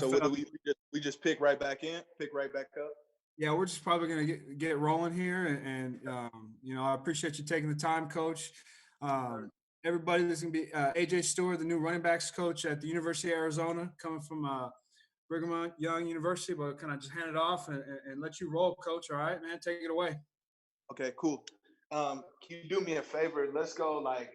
So what do we just pick right back in, pick right back up? Yeah, we're just probably gonna get rolling here, and I appreciate you taking the time, Coach. Or- Um, Everybody, this is gonna be AJ Stewart, the new running backs coach at the University of Arizona, coming from Brigham Young University. But kind of just hand it off and let you roll, Coach. All right, man, take it away. Okay, cool. Can you do me a favor? Let's go like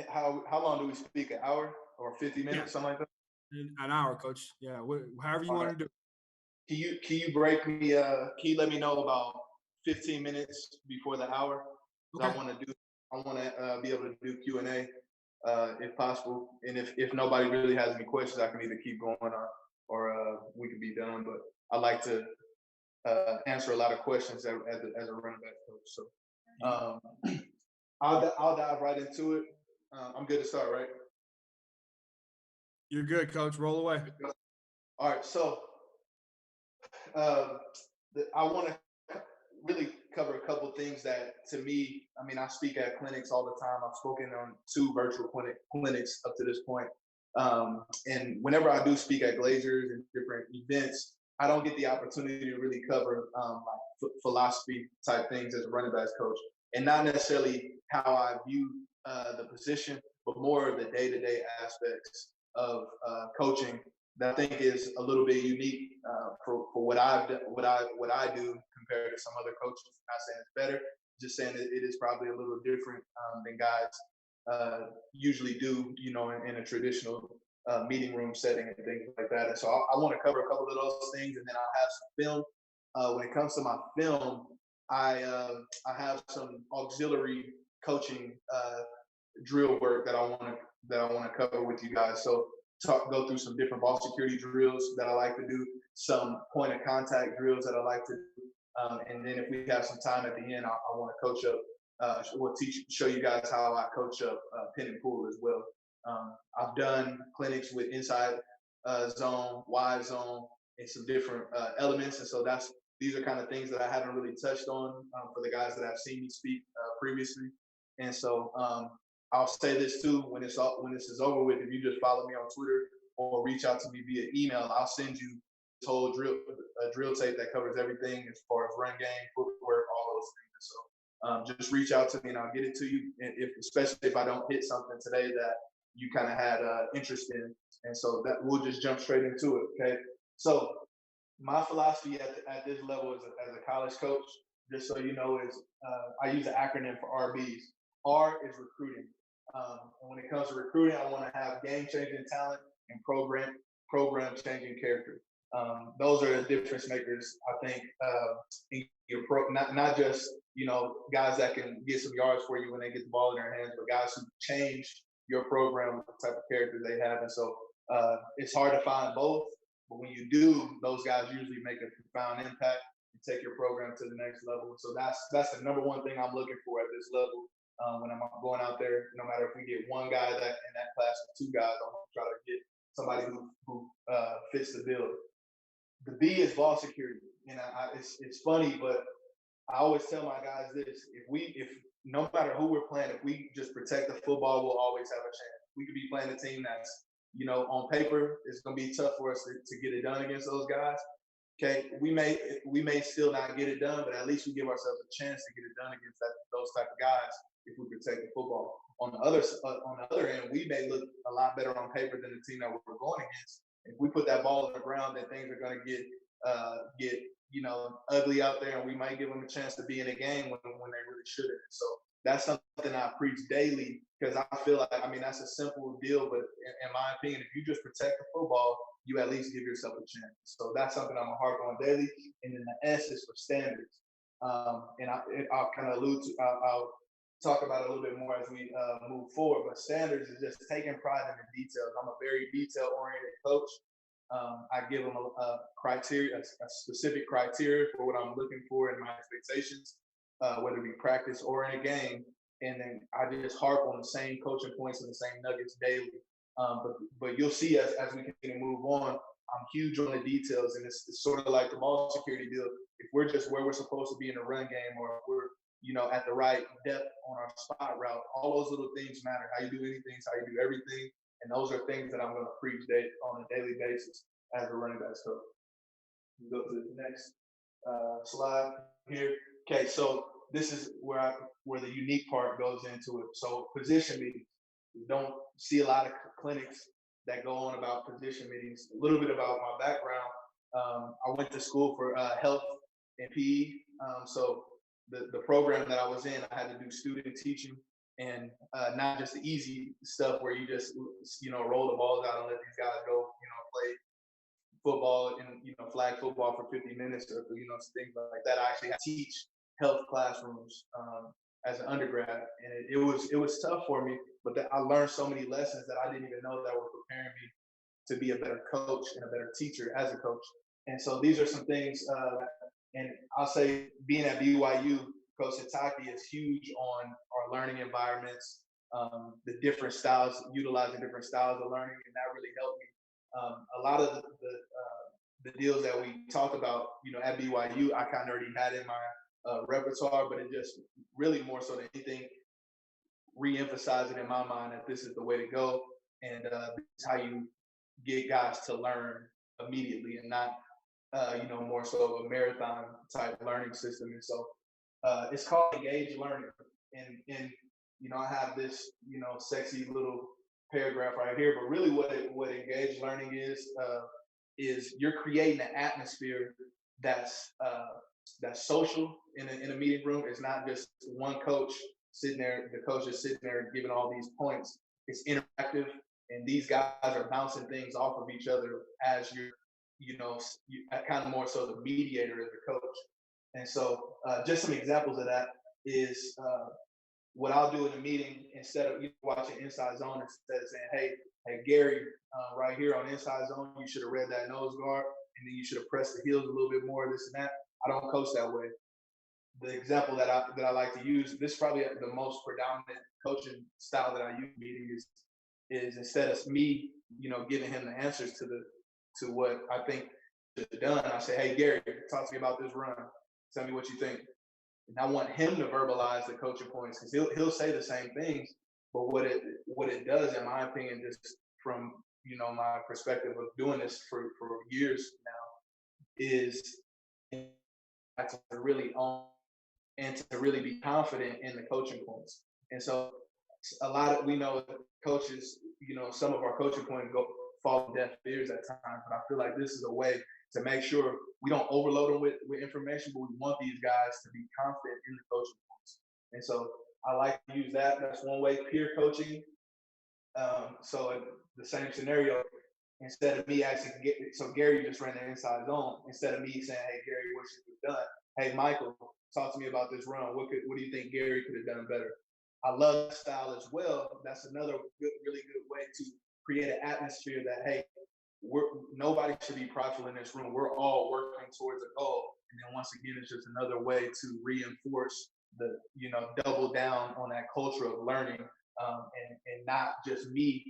how long do we speak? An hour or 50 Yeah, minutes, something like that? in an hour, Coach. Yeah, however you All want right. to do it. Can you break me can you let me know about 15 minutes before the hour? Because Okay. I want to be able to do Q&A if possible. And if nobody really has any questions, I can either keep going or we can be done. But I like to answer a lot of questions as a running back coach. So um, I'll dive right into it. I'm good to start, right? You're good, Coach. Roll away. All right. So um, I want to really cover a couple things that, to me, I mean, I speak at clinics all the time. I've spoken on 2 virtual clinics up to this point. And whenever I do speak at Glazers and different events, I don't get the opportunity to really cover like philosophy type things as a running backs coach, and not necessarily how I view the position, but more of the day-to-day aspects of coaching that I think is a little bit unique for what I do compared to some other coaches. Not saying it's better, just saying it is probably a little different than guys usually do, in a traditional meeting room setting and things like that. And so I want to cover a couple of those things, and then I'll have some film. When it comes to my film, I have some auxiliary coaching drill work that I want to cover with you guys. So go through some different ball security drills that I like to do, some point of contact drills that I like to do, and then if we have some time at the end, I want to coach up. Show you guys how I coach up pin and pull as well. I've done clinics with inside zone, wide zone, and some different elements, and so these are kind of things that I haven't really touched on for the guys that have seen me speak previously, and so I'll say this too when this is over with. If you just follow me on Twitter or reach out to me via email, I'll send you this whole drill tape that covers everything as far as run game, footwork, all those things. So just reach out to me and I'll get it to you. And especially if I don't hit something today that you kind of had interest in, and so that we'll just jump straight into it. Okay. So my philosophy at this level as a college coach, just so you know, is I use an acronym for RBs. R is recruiting. And when it comes to recruiting, I want to have game-changing talent and program-changing character. Those are the difference makers, I think, in your not just guys that can get some yards for you when they get the ball in their hands, but guys who change your program with the type of character they have. And so it's hard to find both, but when you do, those guys usually make a profound impact and take your program to the next level. So that's the number one thing I'm looking for at this level when I'm going out there. No matter if we get one guy that in that class or 2 guys, I want to try to get somebody who fits the bill. The B is ball security, and it's funny, but I always tell my guys this: if no matter who we're playing, if we just protect the football, we'll always have a chance. We could be playing a team that's on paper it's going to be tough for us to get it done against those guys. Okay, we may still not get it done, but at least we give ourselves a chance to get it done against those type of guys if we protect the football. On the other end, we may look a lot better on paper than the team that we're going against. If we put that ball on the ground, then things are going to get ugly out there, and we might give them a chance to be in a game when they really shouldn't. So that's something I preach daily because I feel like that's a simple deal, but in my opinion, if you just protect the football, you at least give yourself a chance. So that's something I'm gonna harp on daily. And then the S is for standards, and I'll kind of allude to. I'll talk about it a little bit more as we move forward. But standards is just taking pride in the details. I'm a very detail-oriented coach. I give them a specific criteria for what I'm looking for in my expectations, whether it be practice or in a game. And then I just harp on the same coaching points and the same nuggets daily. But you'll see as we continue to move on, I'm huge on the details, and it's sort of like the ball security deal. If we're just where we're supposed to be in the run game, or if we're at the right depth on our spot route, all those little things matter. How you do anything is how you do everything, and those are things that I'm going to preach on a daily basis. as a running backs coach. Go to the next slide here. Okay, so this is where the unique part goes into it. So position meetings. We don't see a lot of clinics that go on about position meetings. A little bit about my background. I went to school for health and PE. So the program that I was in, I had to do student teaching and not just the easy stuff where you just roll the balls out and let these guys go play football and flag football for 50 minutes or things like that. I actually had to teach health classrooms as an undergrad, and it was tough for me. But I learned so many lessons that I didn't even know that were preparing me to be a better coach and a better teacher as a coach. And so these are some things. And I'll say being at BYU, Coach Sataki is huge on our learning environments, the different styles, utilizing different styles of learning, and that really helped me. A lot of the deals that we talked about, at BYU, I kind of already had in my repertoire, but it just really more so than anything, re-emphasize it in my mind that this is the way to go, and this is how you get guys to learn immediately, and not more so of a marathon type learning system. And so it's called engaged learning, and I have this sexy little paragraph right here, but really what engaged learning is you're creating an atmosphere that's social in a meeting room. It's not just one coach sitting there, the coach is sitting there giving all these points. It's interactive, and these guys are bouncing things off of each other as you're kind of more so the mediator as the coach. And so just some examples of that is what I'll do in a meeting, instead of watching Inside Zone, instead of saying, hey Gary, right here on Inside Zone, you should have read that nose guard, and then you should have pressed the heels a little bit more, this and that. I don't coach that way. The example that I like to use, this is probably the most predominant coaching style that I use in meetings, is instead of me, giving him the answers to what I think should have done, I say, hey Gary, talk to me about this run. Tell me what you think. And I want him to verbalize the coaching points, because he'll say the same things, but what it does, in my opinion, just from my perspective of doing this for years now, is to really own and to really be confident in the coaching points. And so we know coaches, some of our coaching points fall on deaf ears at times, but I feel like this is a way to make sure we don't overload them with information, but we want these guys to be confident in the coaching points. And so I like to use that. That's one way. Peer coaching. So in the same scenario, instead of me asking, so Gary just ran the Inside Zone, instead of me saying, hey Gary, what should we have done? Hey Michael, talk to me about this run. What do you think Gary could have done better? I love that style as well. That's another really good way to create an atmosphere that, hey, nobody should be prideful in this room. We're all working towards a goal. And then once again, it's just another way to reinforce double down on that culture of learning, and not just me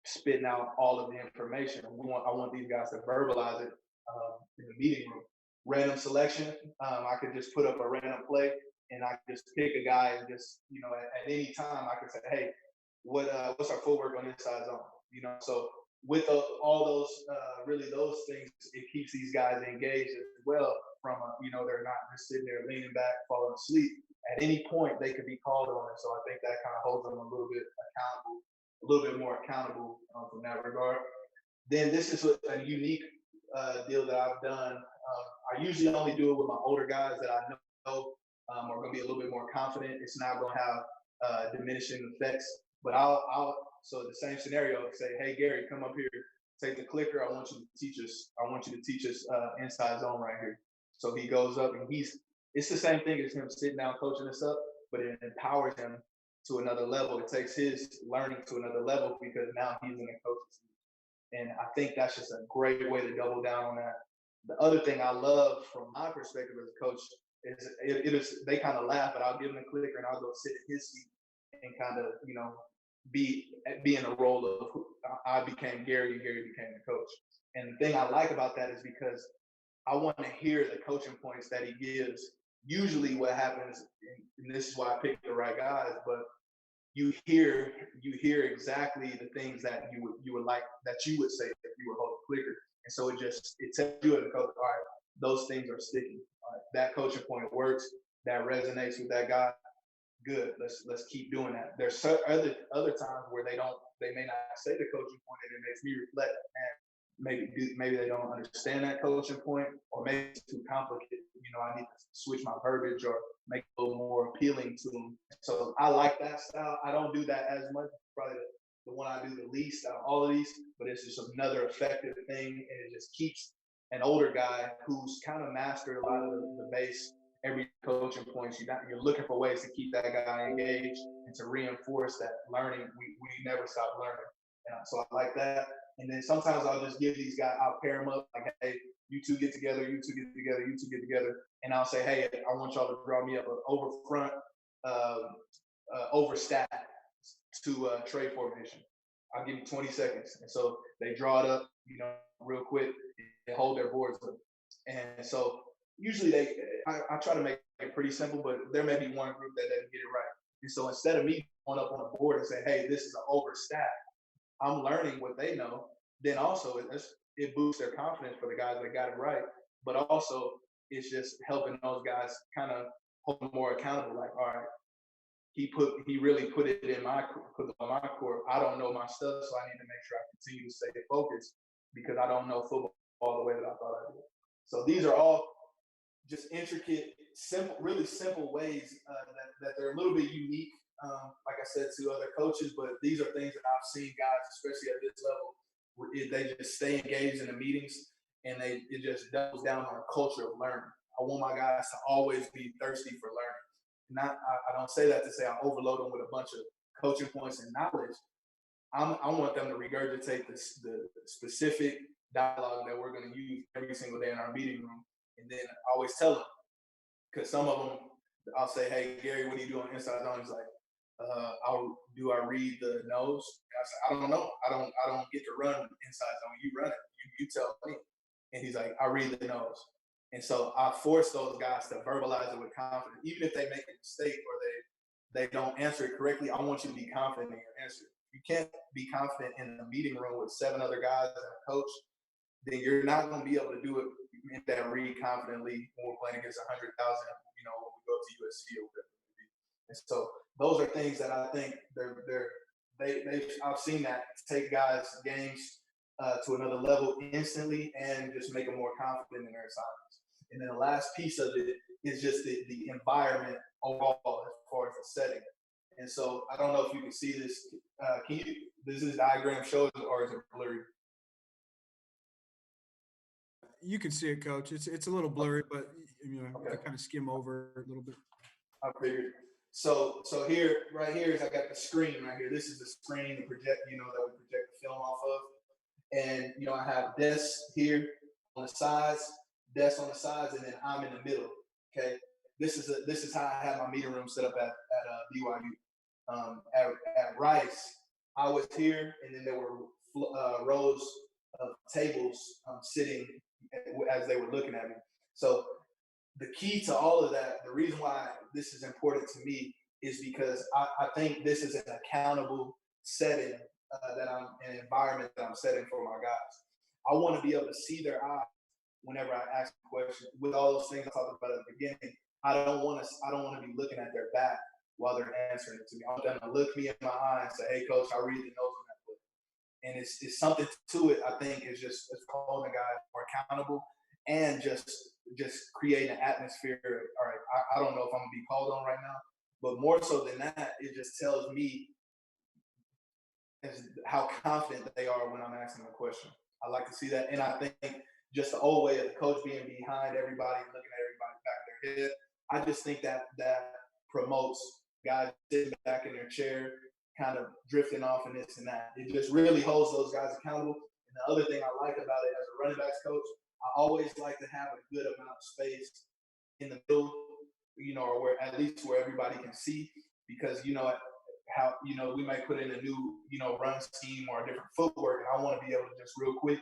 spitting out all of the information. I want these guys to verbalize it in the meeting room. Random selection. I could just put up a random play, and I could just pick a guy, and just at any time I could say, hey, what's our footwork on Inside Zone? So with all those really those things, it keeps these guys engaged as well. From they're not just sitting there leaning back, falling asleep. At any point, they could be called on it. So I think that kind of holds them a little bit accountable, a little bit more accountable from that regard. Then this is a unique deal that I've done. I usually only do it with my older guys that I know are going to be a little bit more confident. It's not going to have diminishing effects. But so the same scenario, say, hey Gary, come up here, take the clicker. I want you to teach us Inside Zone right here. So he goes up, and it's the same thing as him sitting down coaching us up, but it empowers him to another level. It takes his learning to another level, because now he's in a coaching seat. And I think that's just a great way to double down on that. The other thing I love from my perspective as a coach is they kind of laugh, but I'll give him the clicker and I'll go sit in his seat and kind of, be in a role of I became Gary and Gary became the coach. And the thing I like about that is because I want to hear the coaching points that he gives. Usually what happens, and this is why I picked the right guys, but you hear exactly the things that you would like, that you would say if you were holding clicker. And so it tells you as a coach, all right, those things are sticky. All right, that coaching point works. That resonates with that guy. Good. Let's keep doing that. There's other times where they may not say the coaching point, and it makes me reflect. And maybe they don't understand that coaching point, or maybe it's too complicated. I need to switch my verbiage or make it a little more appealing to them. So I like that style. I don't do that as much. Probably the one I do the least out of all of these, but it's just another effective thing, and it just keeps an older guy who's kind of mastered a lot of the base. Every coaching points, you're looking for ways to keep that guy engaged and to reinforce that learning. We never stop learning, and so I like that. And then sometimes I'll just give these guys, I'll pair them up like, hey, you two get together, you two get together, you two get together, and I'll say, hey, I want y'all to draw me up an over front, over stack to trade formation. I'll give you 20 seconds, and so they draw it up, real quick. They hold their boards up, and so usually I try to make it pretty simple, but there may be one group that doesn't get it right. And so instead of me going up on a board and saying, hey, this is an overstack, I'm learning what they know. Then also it boosts their confidence for the guys that got it right. But also it's just helping those guys kind of hold them more accountable. Like, all right, he really put it on my court. I don't know my stuff, so I need to make sure I continue to stay focused because I don't know football all the way that I thought I did. So these are all just intricate, simple, really simple ways that they're a little bit unique, like I said, to other coaches. But these are things that I've seen guys, especially at this level, where they just stay engaged in the meetings, and it just doubles down on a culture of learning. I want my guys to always be thirsty for learning. I don't say that to say I overload them with a bunch of coaching points and knowledge. I want them to regurgitate the specific dialogue that we're going to use every single day in our meeting room. And then I always tell them, because some of them, I'll say, hey, Gary, what do you do on inside zone? He's like, I read the nose? And I say, I don't know. I don't get to run inside zone. You run it. You tell me. And he's like, I read the nose. And so I force those guys to verbalize it with confidence. Even if they make a mistake or they don't answer it correctly, I want you to be confident in your answer. You can't be confident in the meeting room with 7 other guys and a coach, then you're not going to be able to do it in that read confidently when we're playing against 100,000, when we go to USC or whatever. And so those are things that I think I've seen that take guys' games to another level instantly and just make them more confident in their assignments. And then the last piece of it is just the environment overall as far as the setting. And so I don't know if you can see this. Does this diagram show it, or is it blurry? You can see it, Coach. It's a little blurry, but Okay. I kind of skim over a little bit. I figured. So here, right here is I got the screen right here. This is the screen to project, that we project the film off of. And I have desks here on the sides, desks on the sides, and then I'm in the middle. Okay. This is how I have my meeting room set up at BYU. At Rice, I was here, and then there were rows of tables sitting as they were looking at me. So the key to all of that, the reason why this is important to me is because I think this is an accountable setting an environment that I'm setting for my guys. I want to be able to see their eyes whenever I ask a question. With all those things I talked about at the beginning, I don't want to be looking at their back while they're answering it to me. I want them to look me in my eye and say, hey, coach, I read the nose on that play. And it's something to it, I think, is just holding the guys more accountable and just creating an atmosphere. All right, I don't know if I'm going to be called on right now, but more so than that, it just tells me how confident they are when I'm asking a question. I like to see that. And I think just the old way of the coach being behind everybody, looking at everybody back of their head, I just think that promotes guys sitting back in their chair, kind of drifting off and this and that. It just really holds those guys accountable. And the other thing I like about it as a running backs coach, I always like to have a good amount of space in the middle, or where at least where everybody can see, because how we might put in a new run scheme or a different footwork, and I want to be able to just real quick,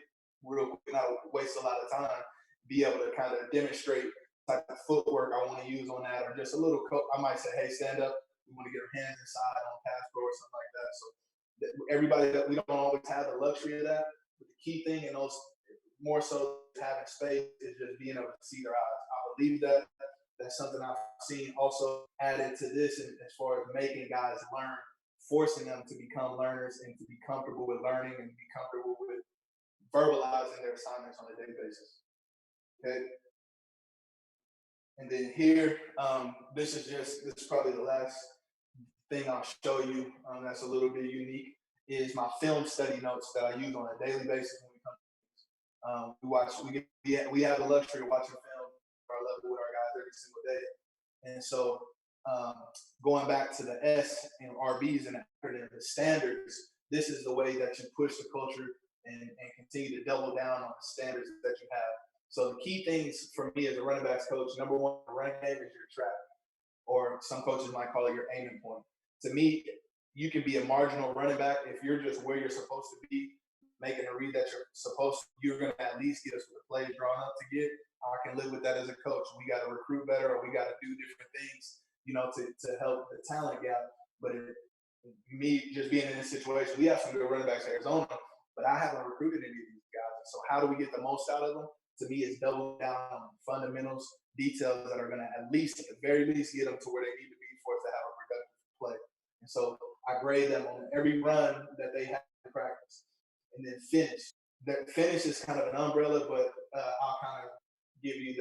not waste a lot of time, be able to kind of demonstrate type of footwork I want to use on that, or just a little. I might say, hey, stand up. We want to get our hands inside on pass pro or something like that. So everybody, that we don't always have the luxury of that. But the key thing in those more so having space is just being able to see their eyes. I believe that that's something I've seen also added to this as far as making guys learn, forcing them to become learners and to be comfortable with learning and be comfortable with verbalizing their assignments on a daily basis. Okay. And then here, this is probably the last thing I'll show you that's a little bit unique is my film study notes that I use on a daily basis when we come. We have the luxury of watching film at our level with our guys every single day. And so going back to the S and RBs and the standards, this is the way that you push the culture and continue to double down on the standards that you have. So the key things for me as a running backs coach, number one, run game is your trap, or some coaches might call it your aiming point. To me, you can be a marginal running back if you're just where you're supposed to be, making a read that you're going to at least get us with the plays drawn up to get. I can live with that as a coach. We got to recruit better, or we got to do different things, to help the talent gap. But me just being in this situation, we have some good running backs in Arizona, but I haven't recruited any of these guys. So how do we get the most out of them? To me, it's double down on fundamentals, details that are going to at the very least, get them to where they need to be for us to have a productive play. And so I grade them on every run that they have in practice. And then finish. The finish is kind of an umbrella, but I'll kind of give you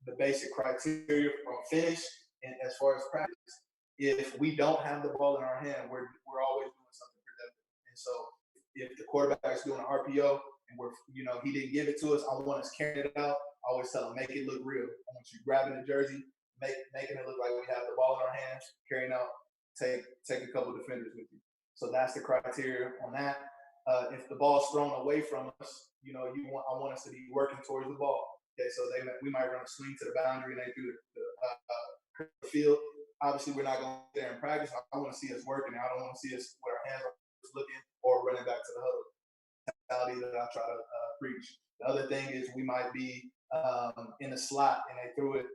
the basic criteria from finish. And as far as practice, if we don't have the ball in our hand, we're always doing something productive. And so if the quarterback's doing an RPO and he didn't give it to us, I want us carrying it out. I always tell them, make it look real. I want you grabbing the jersey, making it look like we have the ball in our hands, carrying out, take a couple defenders with you. So that's the criteria on that. If the ball's thrown away from us, I want us to be working towards the ball. Okay, so we might run a swing to the boundary and they do the field. Obviously, we're not going there in practice. I want to see us working. I don't want to see us with our hands looking or running back to the huddle. Mentality that I try to preach. The other thing is we might be in a slot and they threw it,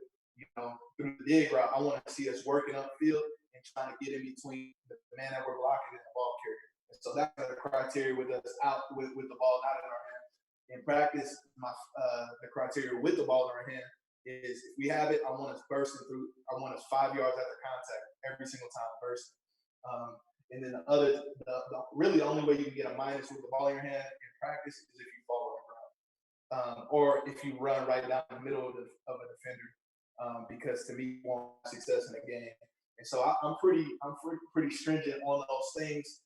through the dig route. I want to see us working upfield and trying to get in between the man that we're blocking and the ball carrier. And so that's the criteria with us out with the ball not in our hand. In practice, the criteria with the ball in our hand is if we have it, I want us bursting through. I want us 5 yards after contact every single time bursting. And then really the only way you can get a minus with the ball in your hand in practice is if you fall on the ground, or if you run right down the middle of a defender. Because to me, you want success in the game. And so I'm pretty stringent on those things.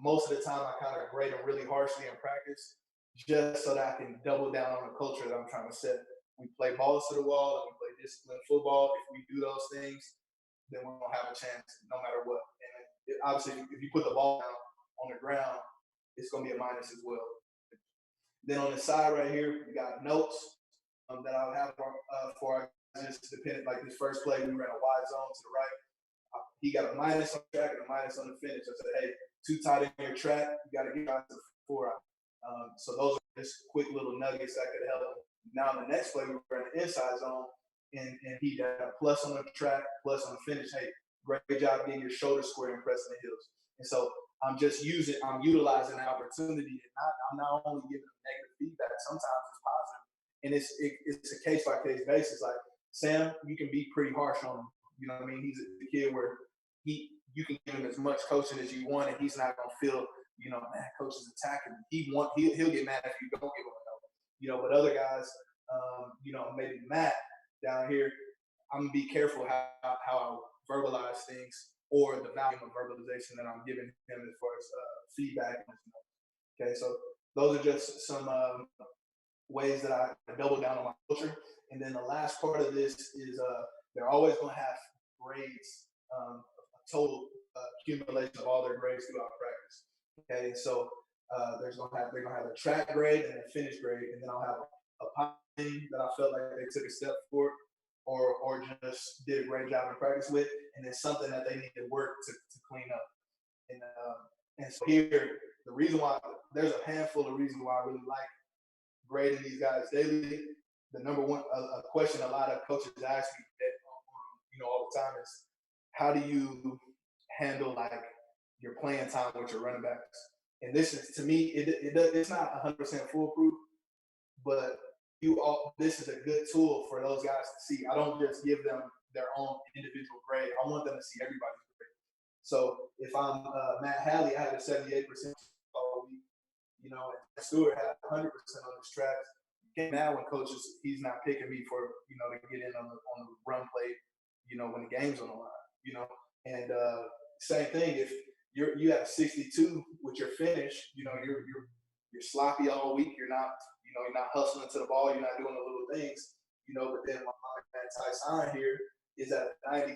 Most of the time, I kind of grade them really harshly in practice, just so that I can double down on the culture that I'm trying to set. We play balls to the wall and we play disciplined football. If we do those things, then we're gonna have a chance no matter what. And obviously, if you put the ball down on the ground, it's gonna be a minus as well. Then on the side right here, we got notes that I'll have for just dependent. Like this first play, we ran a wide zone to the right. He got a minus on the track and a minus on the finish. I said, hey, too tight in your track, you got to get out to the 4 out. So those are just quick little nuggets that could help him. Now in the next play, we ran the inside zone, and he got a plus on the track, plus on the finish. Hey, great job getting your shoulder square and pressing the heels. And so I'm utilizing the opportunity, and I'm not only giving them negative feedback. Sometimes it's positive, and it's a case by case basis. Like Sam, you can be pretty harsh on him. You know what I mean? He's a kid where you can give him as much coaching as you want, and he's not gonna feel, man, coach is attacking him. He'll get mad if you don't give him a no. But other guys, maybe Matt down here, I'm gonna be careful how I verbalize things or the value of verbalization that I'm giving him as far as feedback. Okay, so those are just some ways that I double down on my culture. And then the last part of this is they're always going to have grades, a total accumulation of all their grades throughout practice. Okay, so they're going to have a track grade and a finish grade, and then I'll have a thing that I felt like they took a step forward or just did a great job in practice with, and then something that they need to work to clean up. And so here, the reason why there's a handful of reasons why I really like grading these guys daily. The number one a question a lot of coaches ask me all the time is, how do you handle like your playing time with your running backs? And this is, to me, it's not 100% foolproof, but this is a good tool for those guys to see. I don't just give them their own individual grade. I want them to see everybody's grade. So if I'm Matt Halley, I had a 78% all week, and Stewart had 100% on his tracks. Now when coaches, he's not picking me for, to get in on the run play, when the game's on the line, and same thing, if you have 62 with your finish, you're sloppy all week. You're not hustling to the ball. You're not doing the little things, but then my anti-sign here is at 92%.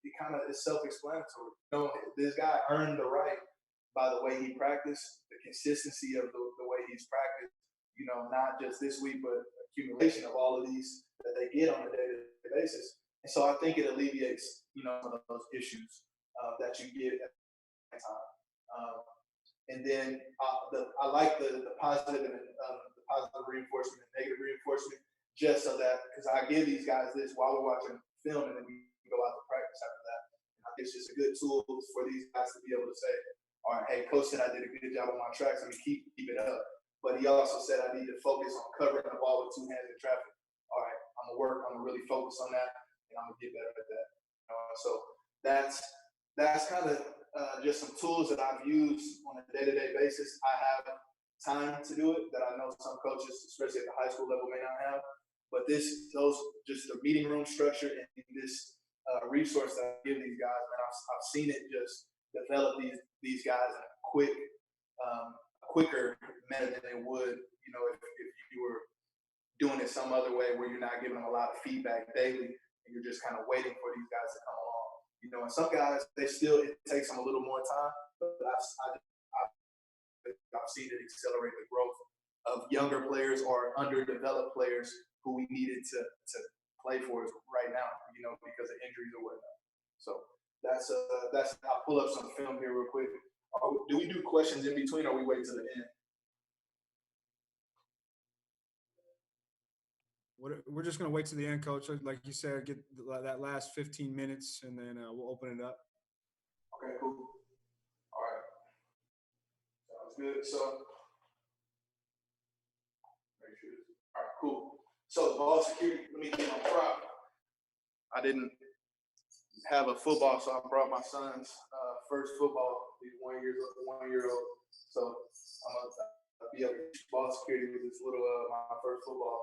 It kind of is self-explanatory. This guy earned the right by the way he practiced, the consistency of the way he's practiced, not just this week, but accumulation of all of these that they get on a day-to-day basis. And so I think it alleviates, some of those issues that you get at the time. And then I like the positive and the positive reinforcement and negative reinforcement, just so that, because I give these guys this while we're watching film, and then we go out to practice after that. And I think it's just a good tool for these guys to be able to say, all right, hey, coach said I did a good job on my tracks. I mean, keep it up. But he also said I need to focus on covering the ball with two hands in traffic. All right, I'm gonna really focus on that, and I'm gonna get better at that. So that's kind of just some tools that I've used on a day-to-day basis. I have time to do it that I know some coaches, especially at the high school level, may not have. But just the meeting room structure and this resource that I give these guys, man, I've seen it just develop these guys in a quicker manner than it would, if you were doing it some other way where you're not giving them a lot of feedback daily and you're just kind of waiting for these guys to come along. And some guys, it takes them a little more time, but I've seen it accelerate the growth of younger players or underdeveloped players who we needed to play for us right now, because of injuries or whatnot. So that's I'll pull up some film here real quick. Do we do questions in between, or we wait till the end? We're just going to wait to the end, Coach. Like you said, get that last 15 minutes, and then we'll open it up. Okay, cool. All right. Sounds good. So, make sure. All right, cool. So, ball security, let me get my prop. I didn't have a football, so I brought my son's first football. He's 1 year old. So, I'm going to be able to teach ball security with this little, my first football.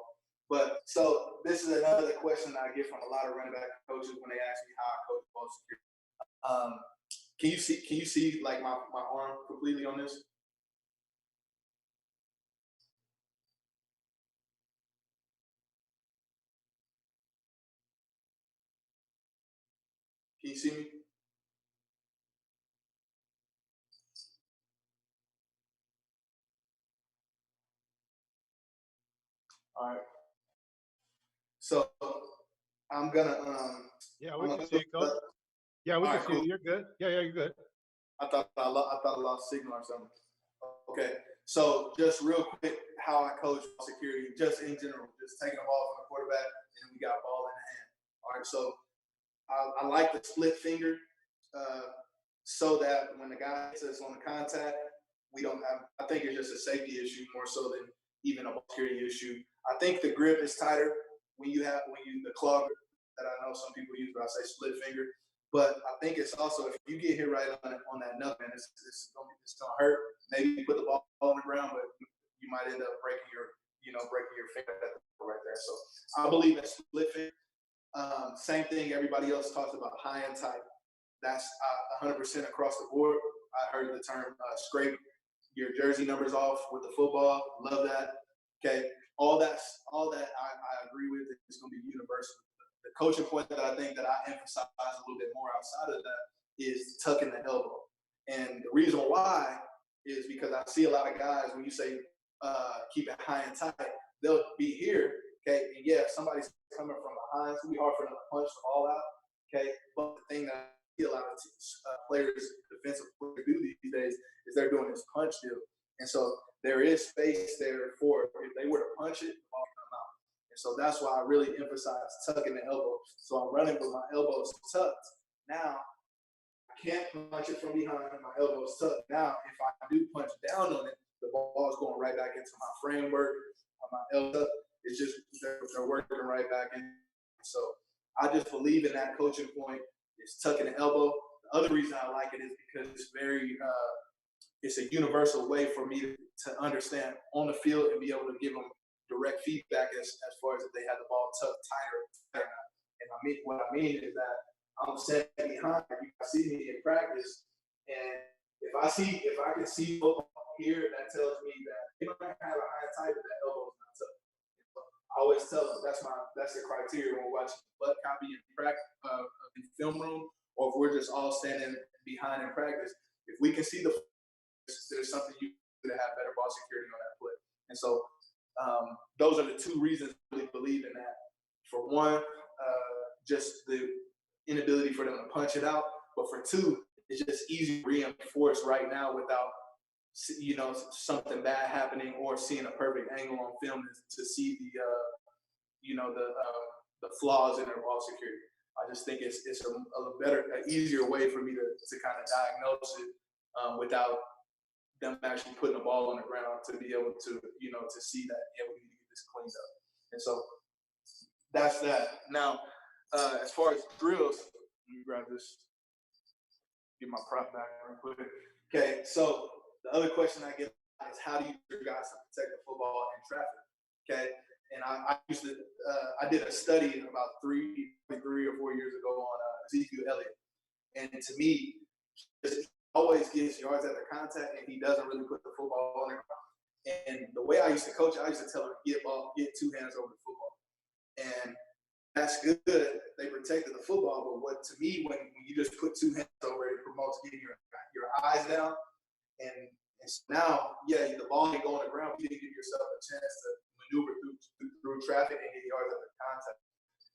But so this is another question that I get from a lot of running back coaches when they ask me how I coach ball security. Can you see like my arm completely on this? Can you see me? All right. So I'm gonna Yeah, we can see you, Coach. Yeah, we can see you. You're good. Yeah, you're good. I thought I lost signal or something. Okay. So just real quick, how I coach security, just in general, just taking the ball from the quarterback and we got ball in the hand. All right. So I like the split finger so that when the guy hits us on the contact, we don't have. I think it's just a safety issue more so than even a security issue. I think the grip is tighter when you the claw that I know some people use, but I say split finger. But I think it's also, if you get hit right on that nut, man, it's gonna hurt. Maybe you put the ball on the ground, but you might end up breaking your finger right there. So I believe in split finger. Same thing everybody else talks about, high and tight. That's 100% across the board. I heard the term scrape your jersey numbers off with the football. Love that. Okay, all that I agree with. It's going to be universal. The coaching point that I think that I emphasize a little bit more outside of that is tucking the elbow. And the reason why is because I see a lot of guys, when you say keep it high and tight, they'll be here, okay? And yeah, if somebody's coming from behind, it's going to be hard for them to punch the ball out, okay? But the thing that I see a lot of players, defensive players do these days is they're doing this punch deal. And so there is space there for, if they were to punch it, the ball can come out. And so that's why I really emphasize tucking the elbow. So I'm running with my elbows tucked. Now, I can't punch it from behind, my elbow's tucked. Now, if I do punch down on it, the ball is going right back into my framework. my elbow. It's just they're working right back in. So I just believe in that coaching point. It's tucking the elbow. The other reason I like it is because it's very it's a universal way for me to understand on the field and be able to give them direct feedback as far as if they have the ball tucked tighter. And what I mean is that I'm sitting behind. You can see me in practice, and if I can see football here, that tells me that they don't have a high tight, but that elbow's not tucked. I always tell them that's the criteria when we're watching butt copy in practice in film room, or if we're just all standing behind in practice. If we can see there's something you do to have better ball security on that play. And so those are the two reasons I really believe in that. For one, just the inability for them to punch it out, but for two, it's just easy to reinforce right now without something bad happening or seeing a perfect angle on film to see the flaws in their ball security. I just think it's an easier way for me to kind of diagnose it without them actually putting the ball on the ground to be able to to see that we need to get this cleaned up. And so that's that. Now, as far as drills, let me grab this, get my prop back real quick. Okay, so the other question I get is how do you get your guys to protect the football in traffic? Okay, and I used to I did a study about 3 or 4 years ago on Ezekiel Elliott, and to me, he always gets yards after contact, and he doesn't really put the football on the ground. And the way I used to coach, I used to tell him get two hands over the football, and that's good. They protected the football, but what to me, when you just put two hands over it, promotes getting your eyes down. And so now, the ball ain't go on the ground. You didn't give yourself a chance to maneuver through traffic and get yards after contact.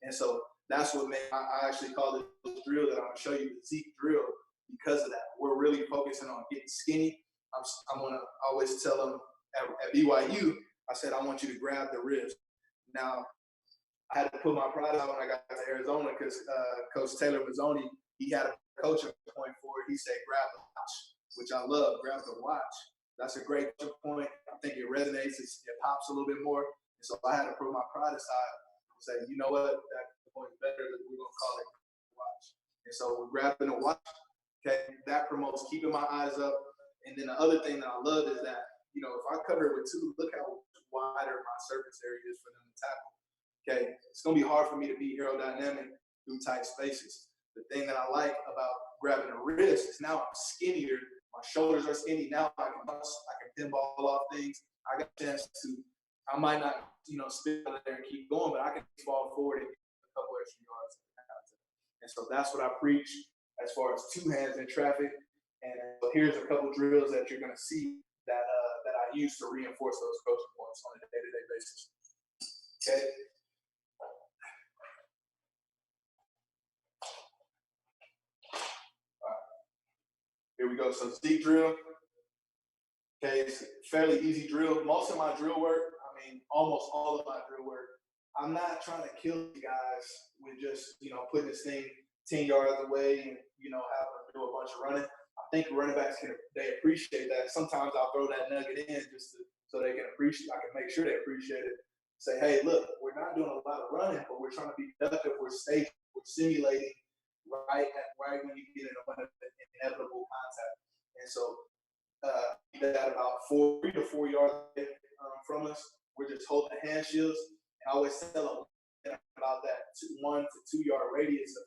And so that's what made I actually call it the drill that I'm gonna show you, the Zeke drill, because of that. We're really focusing on getting skinny. I'm gonna always tell them at BYU, I said I want you to grab the wrist. Now, I had to put my pride out when I got to Arizona because Coach Taylor Mazzoni, he had a coaching point for it. He said, grab the watch, which I love, grab the watch. That's a great point. I think it resonates. It pops a little bit more. And so I had to put my pride aside and say, you know what, that point is better than we're going to call it watch. And so we're grabbing the watch. Okay, that promotes keeping my eyes up. And then the other thing that I love is that, if I cover it with two, look how wider my surface area is for them to tackle. Okay, it's going to be hard for me to be aerodynamic through tight spaces. The thing that I like about grabbing the wrist is now I'm skinnier. My shoulders are skinny. Now I can pinball off things. I got a chance to, I might not, spin out of there and keep going, but I can fall forward and get a couple extra yards. And so that's what I preach as far as two hands in traffic. And so here's a couple drills that you're going to see that I use to reinforce those coaching points on a day-to-day basis. Okay. Here we go. So Zeke drill. Okay, it's a fairly easy drill. Most of my drill work, almost all of my drill work, I'm not trying to kill you guys with just, putting this thing 10 yards away and, having to do a bunch of running. I think running backs they appreciate that. Sometimes I'll throw that nugget in just so they can appreciate. I can make sure they appreciate it. Say, hey, look, we're not doing a lot of running, but we're trying to be productive. We're staging. We're simulating right when you get in inevitable contact. And so that about 3 to 4 yards from us, we're just holding the hand shields. And I always tell them about that 1 to 2 yard radius of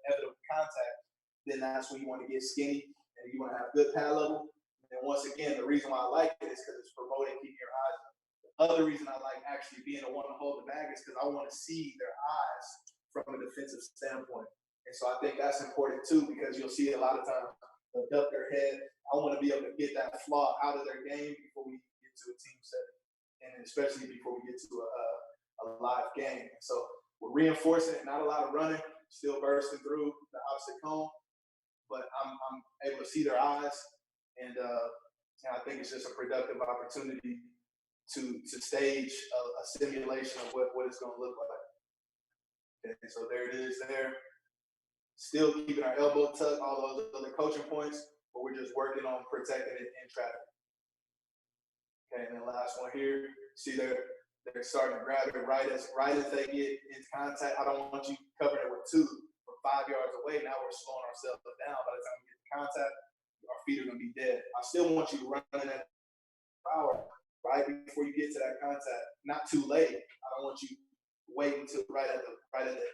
inevitable contact. Then that's when you want to get skinny and you want to have good pad level. And once again, the reason why I like it is because it's promoting keeping your eyes up. The other reason I like actually being the one to hold the bag is because I want to see their eyes from a defensive standpoint. And so I think that's important too, because you'll see a lot of times they'll duck their head. I want to be able to get that flaw out of their game before we get to a team setting, and especially before we get to a live game. And so we're reinforcing it, not a lot of running, still bursting through the opposite cone, but I'm able to see their eyes, and I think it's just a productive opportunity to stage a simulation of what it's going to look like. Okay, so there it is there. Still keeping our elbow tucked, all those other coaching points, but we're just working on protecting it in traffic. Okay, and then last one here. See, they're starting to grab it right as they get into contact. I don't want you covering it with 2 from 5 yards away. Now we're slowing ourselves down. By the time we get to contact, our feet are going to be dead. I still want you running at power right before you get to that contact. Not too late. I don't want you waiting until right at the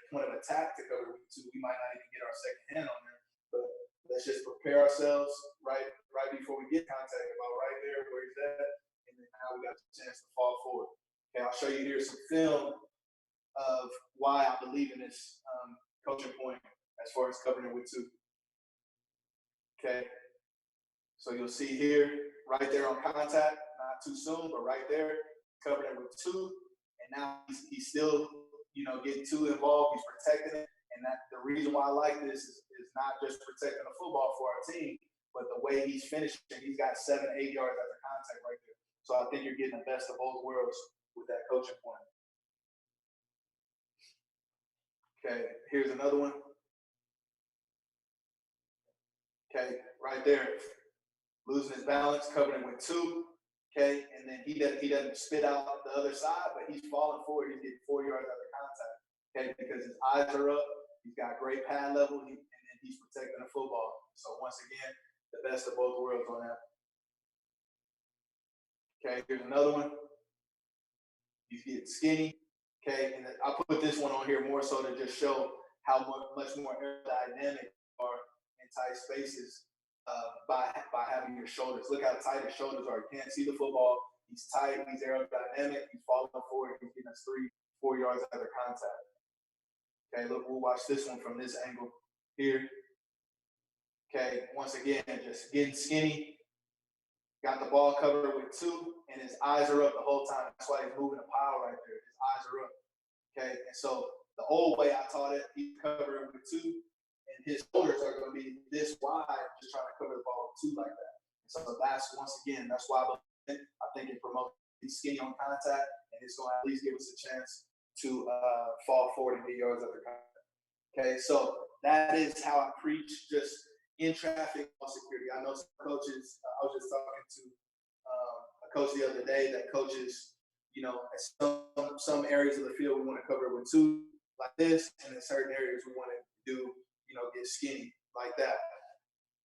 point of attack to cover with 2. We might not even get our second hand on there. But let's just prepare ourselves right before we get contact, about right there where he's at, and then now we got the chance to fall forward. Okay, I'll show you here some film of why I believe in this coaching point as far as covering it with 2. Okay, so you'll see here, right there on contact, not too soon, but right there, covering it with 2, and now he's still, getting 2 involved. He's protecting it, and that the reason why I like this is not just protecting the football for our team, but the way he's finishing. He's got 7, 8 yards after contact right there. So I think you're getting the best of both worlds with that coaching point. Okay, here's another one. Okay, right there, losing his balance, covering it with 2. Okay, and then he doesn't spit out the other side, but he's falling forward. He's getting 4 yards after contact. Okay, because his eyes are up. He's got great pad level, and then he's protecting the football. So once again, the best of both worlds on that. Okay, here's another one. He's getting skinny. Okay, and I put this one on here more so to just show how much more aerodynamic are in tight spaces by having your shoulders. Look how tight his shoulders are. You can't see the football. He's tight. He's aerodynamic. He's falling forward. He's getting us 3, 4 yards after contact. Okay, look, we'll watch this one from this angle here. Okay, once again, just getting skinny. Got the ball covered with 2, and his eyes are up the whole time. That's why he's moving a pile right there. His eyes are up. Okay, and so the old way I taught it, he's covering with 2, and his shoulders are going to be this wide, just trying to cover the ball with 2 like that. And so that's why I think it promotes skinny on contact, and it's going to at least give us a chance to fall forward and get yards after contact. Okay, so that is how I preach just in traffic ball security. I know some coaches, I was just talking to a coach the other day that coaches, at some areas of the field we want to cover with 2 like this, and in certain areas we want to do, get skinny like that.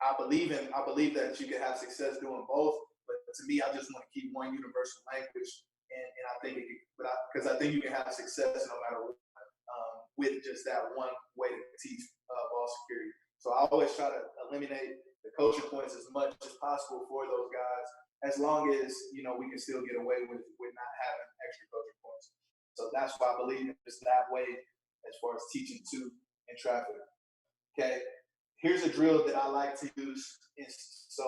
I believe that you can have success doing both, but to me, I just want to keep one universal language, and I think because I think you can have success no matter what with just that one way to teach ball security. So I always try to eliminate the coaching points as much as possible for those guys, as long as we can still get away with not having extra coaching points. So that's why I believe in just that way as far as teaching 2 in traffic. Okay, here's a drill that I like to use. So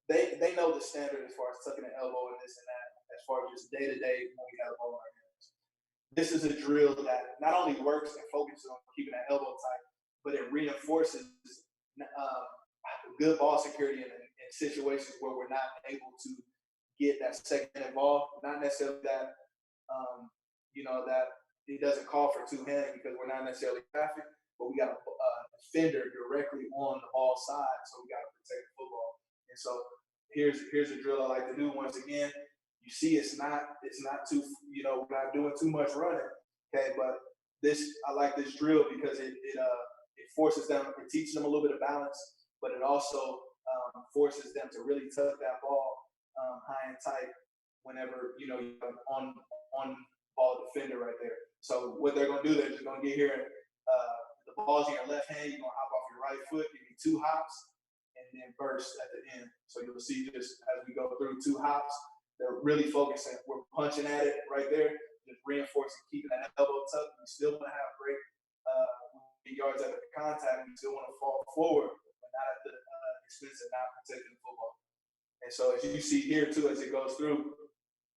they know the standard as far as tucking the elbow and this and that, as far as just day to day when we have a ball in our hands. This is a drill that not only works and focuses on keeping that elbow tight, but it reinforces good ball security in situations where we're not able to get that second involved. Not necessarily that, that it doesn't call for 2-handed because we're not necessarily traffic, but we got a defender directly on the ball side, so we got to protect the football. And so here's a drill I like to do. Once again, you see it's not too, we're not doing too much running, okay, but I like this drill because it forces them, it teaches them a little bit of balance, but it also forces them to really tuck that ball high and tight whenever you have on ball defender right there. So what they're going to do, they're just going to get here and the ball's in your left hand, you're going to hop off your right foot, give me 2 hops, and then burst at the end. So you'll see just as we go through 2 hops, they're really focusing. We're punching at it right there, just reinforcing, keeping that elbow tucked. We still want to have great yards after the contact. We still want to fall forward, but not at the expense of not protecting the football. And so as you see here too, as it goes through,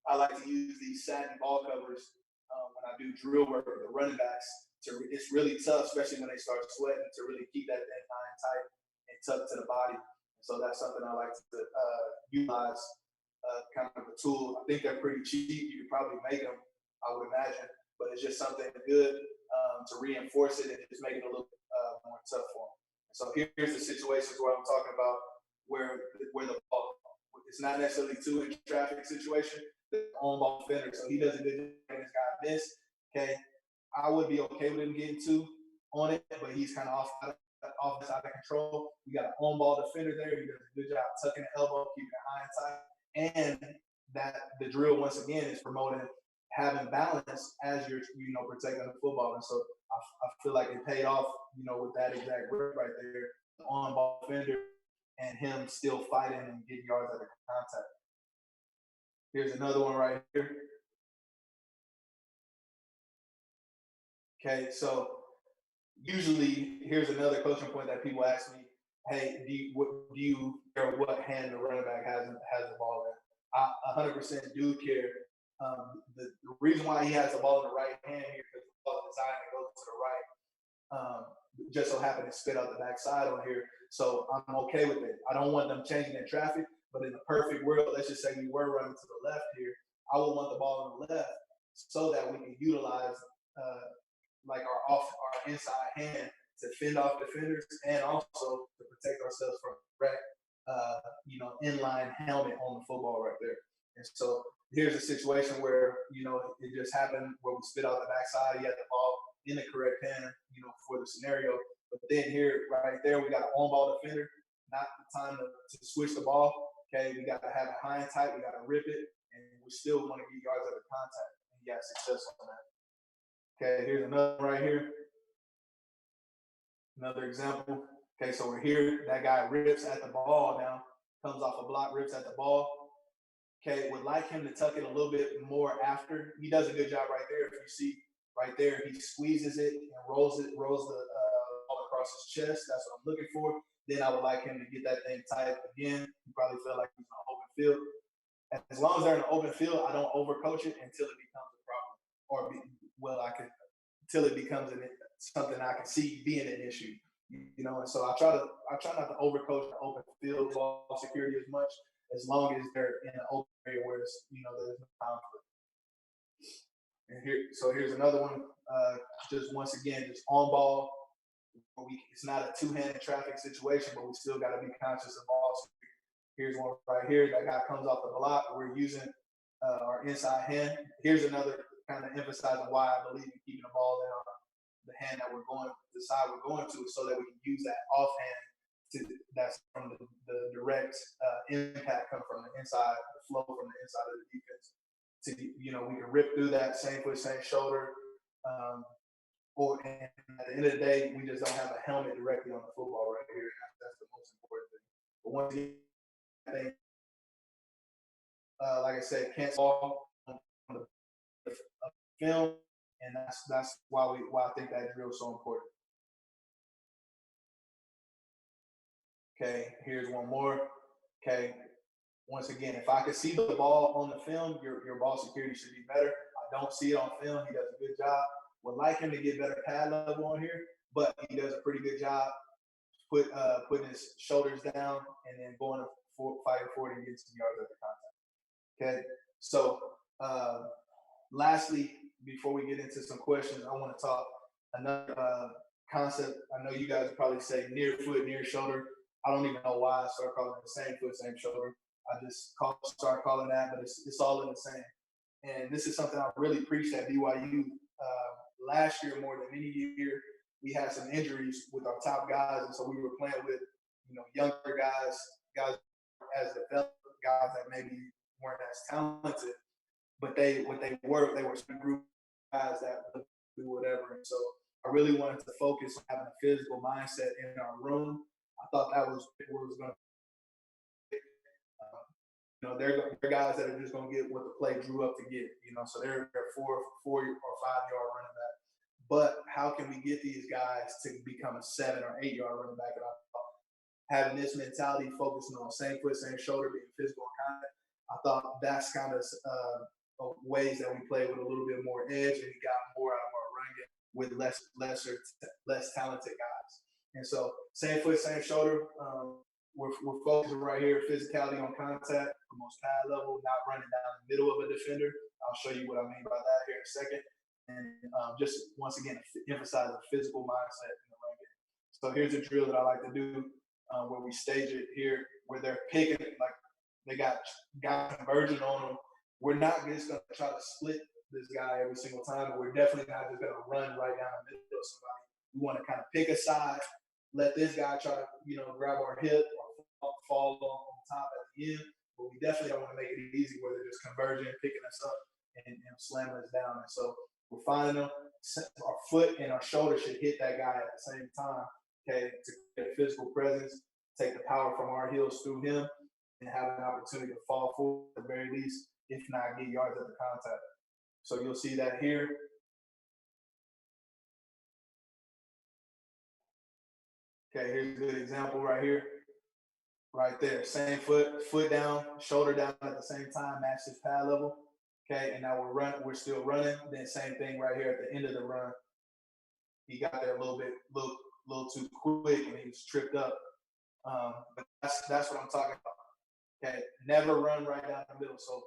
I like to use these satin ball covers when I do drill work with the running backs. It's really tough, especially when they start sweating, to really keep that thing high and tight and tucked to the body. And so that's something I like to utilize, kind of a tool. I think they're pretty cheap. You could probably make them, I would imagine, but it's just something good to reinforce it and just make it a little more tough for them. So here's the situations where I'm talking about where the ball, it's not necessarily 2 in traffic situation. The on-ball defender. So he does a good job making this guy miss. Okay, I would be okay with him getting 2 on it, but he's kind of off the side of control. We got an on-ball defender there. He does a good job tucking the elbow, keeping it high and tight. And that the drill, once again, is promoting having balance as you're, protecting the football. And so I feel like it paid off, with that exact grip right there, the on-ball defender and him still fighting and getting yards out of contact. Here's another one right here. Okay, so usually here's another coaching point that people ask me, hey, what hand the running back has the ball in? I 100% do care. The reason why he has the ball in the right hand here is because the ball is designed to go to the right. Just so happened to spit out the backside on here. So I'm okay with it. I don't want them changing their traffic, but in the perfect world, let's just say we were running to the left here. I would want the ball on the left so that we can utilize like our inside hand to fend off defenders and also to protect ourselves from direct, inline helmet on the football right there. And so here's a situation where, it just happened where we spit out the backside. He had the ball in the correct hand, for the scenario. But then here, right there, we got an on-ball defender. Not the time to switch the ball. Okay, we got to have it high and tight. We got to rip it, and we still want to get yards out of contact. And he got success on that. Okay, here's another right here. Another example. Okay, so we're here. That guy rips at the ball now. Comes off a block, rips at the ball. Okay, would like him to tuck it a little bit more after. He does a good job right there. If you see right there, he squeezes it and rolls the ball across his chest. That's what I'm looking for. Then I would like him to get that thing tight again. You probably feel like he's in an open field. As long as they're in an open field, I don't overcoach it until it becomes a problem, until it becomes something I can see being an issue. And so I try not to overcoach the open field ball security as much, as long as they're in an open area where it's, there's no conflict. And here's another one. Just once again, just on ball. It's not a two-handed traffic situation, but we still got to be conscious of ball security. Here's one right here. That guy comes off the block. We're using our inside hand. Here's another kind of emphasizing why I believe in keeping the ball in the hand that the side we're going to, so that we can use that offhand that's from the direct impact come from the inside, the flow from the inside of the defense. We can rip through that same foot, same shoulder. And at the end of the day, we just don't have a helmet directly on the football right here. That's the most important thing. But once again, I think, like I said, can't fall on the film, and that's why I think that drill is so important. Okay, here's one more. Okay, once again, if I could see the ball on the film, your ball security should be better. I don't see it on film. He does a good job. Would like him to get better pad level on here, but he does a pretty good job putting his shoulders down and then going fighting forward and getting some yards at the contact. Okay, so lastly, before we get into some questions, I want to talk another concept. I know you guys probably say near foot, near shoulder. I don't even know why I started calling it the same foot, same shoulder. I just start calling that, but it's all in the same. And this is something I really preached at BYU last year more than any year. We had some injuries with our top guys, and so we were playing with younger guys as developed guys that maybe weren't as talented, but they were some group guys that would do whatever. And so I really wanted to focus on having a physical mindset in our room. I thought that was what was going to. They're guys that are just going to get what the play drew up to get. So they're 4 or 5 yard running back. But how can we get these guys to become a 7 or 8 yard running back? And having this mentality, focusing on same foot, same shoulder, being physical and contact, I thought that's kind of ways that we play with a little bit more edge, and we got more out of our run game with less talented guys. And so same foot, same shoulder. We're focusing right here, physicality on contact, most pad level, not running down the middle of a defender. I'll show you what I mean by that here in a second. And just once again, emphasize a physical mindset in the run game. So here's a drill that I like to do where we stage it here, where they're picking it, like they got guys converging on them, we're not just going to try to split this guy every single time, but we're definitely not just going to run right down the middle of somebody. We want to kind of pick a side, let this guy try to, grab our hip or fall on top at the end. But we definitely don't want to make it easy where they're just converging, picking us up and slamming us down. And so we're finding them. Our foot and our shoulder should hit that guy at the same time, okay, to get physical presence, take the power from our heels through him, and have an opportunity to fall forward at the very least, if not get yards at the contact. So you'll see that here. Okay, here's a good example right here. Right there, same foot down, shoulder down at the same time, match his pad level. Okay, and now we're still running. Then same thing right here at the end of the run. He got there a little too quick, and he was tripped up. But that's what I'm talking about. Okay, never run right down the middle. So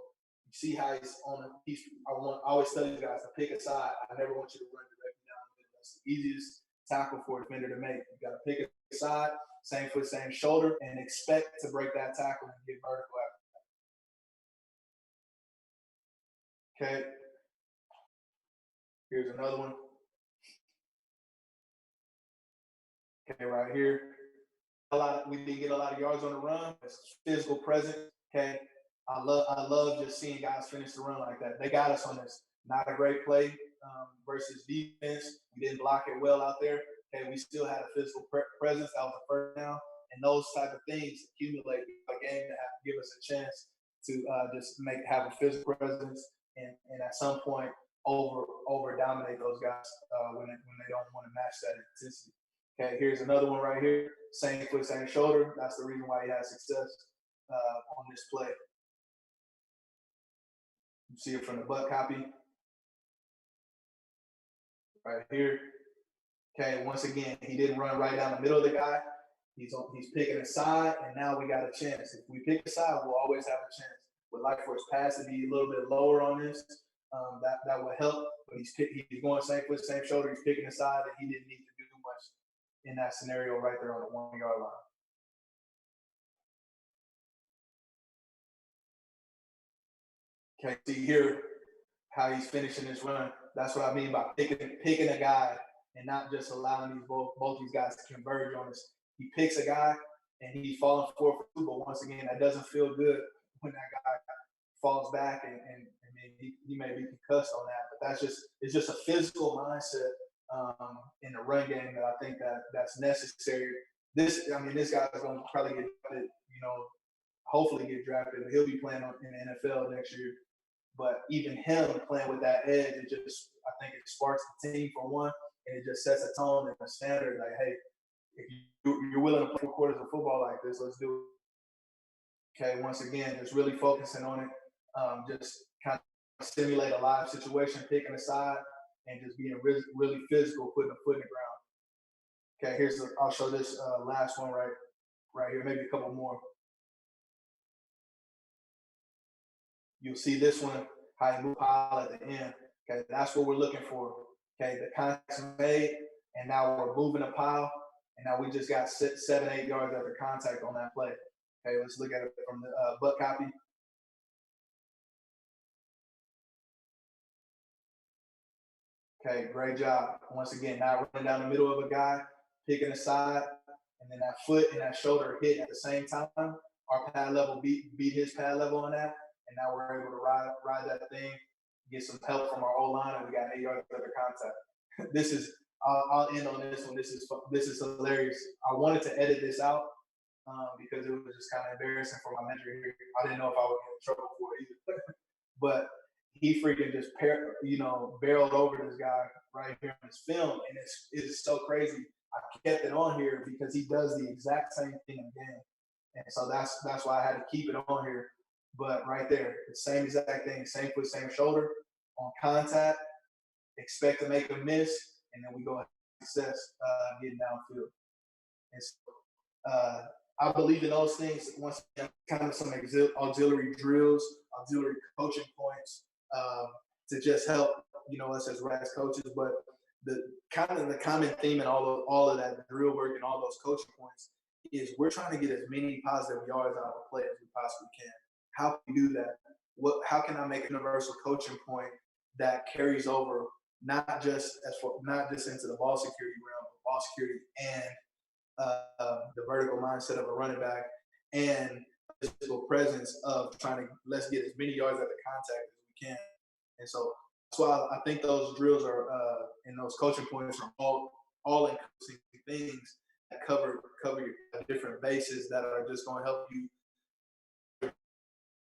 you see how he's on the. I always tell you guys to pick a side. I never want you to run directly down the middle. That's the easiest tackle for a defender to make. You got to pick a side, same foot, same shoulder, and expect to break that tackle and get vertical after that. Okay. Here's another one. Okay, right here. We didn't get a lot of yards on the run. It's physical presence. Okay. I love just seeing guys finish the run like that. They got us on this. Not a great play versus defense. We didn't block it well out there. Okay, we still had a physical presence. That was the first down. And those type of things accumulate a game to give us a chance to just have a physical presence and at some point over dominate those guys when they don't want to match that intensity. Okay, here's another one right here. Same foot, same shoulder. That's the reason why he had success on this play. You see it from the butt copy right here. Okay, once again, he didn't run right down the middle of the guy. He's picking a side, and now we got a chance. If we pick a side, we'll always have a chance. Would like for his pass to be a little bit lower on this. That would help. But he's going same foot, same shoulder. He's picking a side, and he didn't need to do much in that scenario right there on the 1 yard line. Okay, see here how he's finishing this run. That's what I mean by picking a guy and not just allowing both these guys to converge on us. He picks a guy and he's falling forward for two, but once again, that doesn't feel good when that guy falls back and he may be concussed on that. But it's just a physical mindset in the run game that I think that's necessary. This guy's going to probably get drafted, hopefully get drafted. He'll be playing in the NFL next year. But even him playing with that edge, I think it sparks the team for one, and it just sets a tone and a standard. Like, hey, if you're willing to play 4 quarters of football like this, let's do it. Okay, once again, just really focusing on it, just kind of simulate a live situation, picking a side, and just being really physical, putting a foot in the ground. Okay, I'll show this last one right here, maybe a couple more. You'll see this one, how he moved pile at the end. Okay, that's what we're looking for. Okay, the contact's made, and now we're moving a pile, and now we just got 7-8 yards after contact on that play. Okay, let's look at it from the butt copy. Okay, great job. Once again, not running down the middle of a guy, picking a side, and then that foot and that shoulder hit at the same time. Our pad level beat his pad level on that. And now we're able to ride that thing, get some help from our O-line, and we got 8 yards of contact. I'll end on this one. This is hilarious. I wanted to edit this out because it was just kind of embarrassing for my manager here. I didn't know if I would get in trouble for it either. But he freaking just barreled over this guy right here in this film, and it's so crazy. I kept it on here because he does the exact same thing again, and so that's why I had to keep it on here. But right there, the same exact thing, same foot, same shoulder on contact. Expect to make a miss, and then we go ahead and success getting downfield. And so, I believe in those things. Once again, kind of some auxiliary drills, auxiliary coaching points to just help us as RAS coaches. But the common theme in all of that drill work and all those coaching points is we're trying to get as many positive yards out of a play as we possibly can. How can we do that? how can I make a universal coaching point that carries over not just into the ball security realm, but ball security and the vertical mindset of a running back and the physical presence of trying to let's get as many yards at the contact as we can. And so that's why I think those drills are and those coaching points are all encompassing things that cover different bases that are just going to help you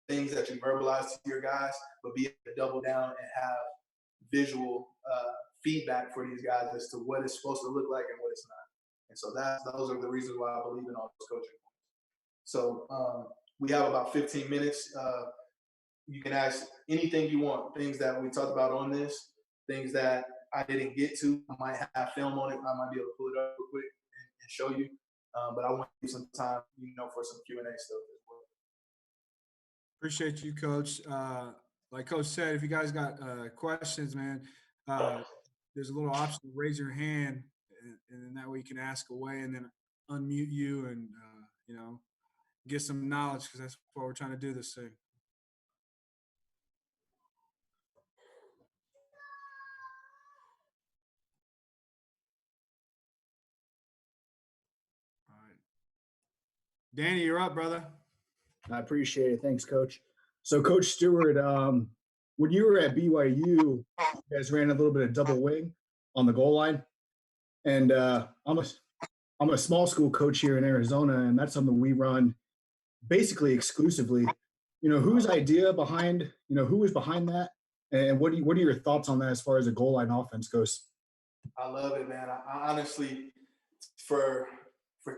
things that you verbalize to your guys, but be able to double down and have visual feedback for these guys as to what it's supposed to look like and what it's not. And so those are the reasons why I believe in all those coaching points. So we have about 15 minutes. You can ask anything you want, things that we talked about on this, things that I didn't get to. I might have film on it. I might be able to pull it up real quick and show you. But I want to give some time, for some Q&A stuff as well. Appreciate you, Coach. Like Coach said, if you guys got questions, man, there's a little option to raise your hand, and then that way you can ask away, and then unmute you, and get some knowledge, because that's what we're trying to do this thing. All right, Danny, you're up, brother. I appreciate it. Thanks, Coach. So, Coach Stewart, when you were at BYU, you guys ran a little bit of double wing on the goal line. And I'm a small school coach here in Arizona, and that's something we run basically exclusively. Whose idea behind, who was behind that? And what are your thoughts on that as far as a goal line offense goes? I love it, man. I honestly, for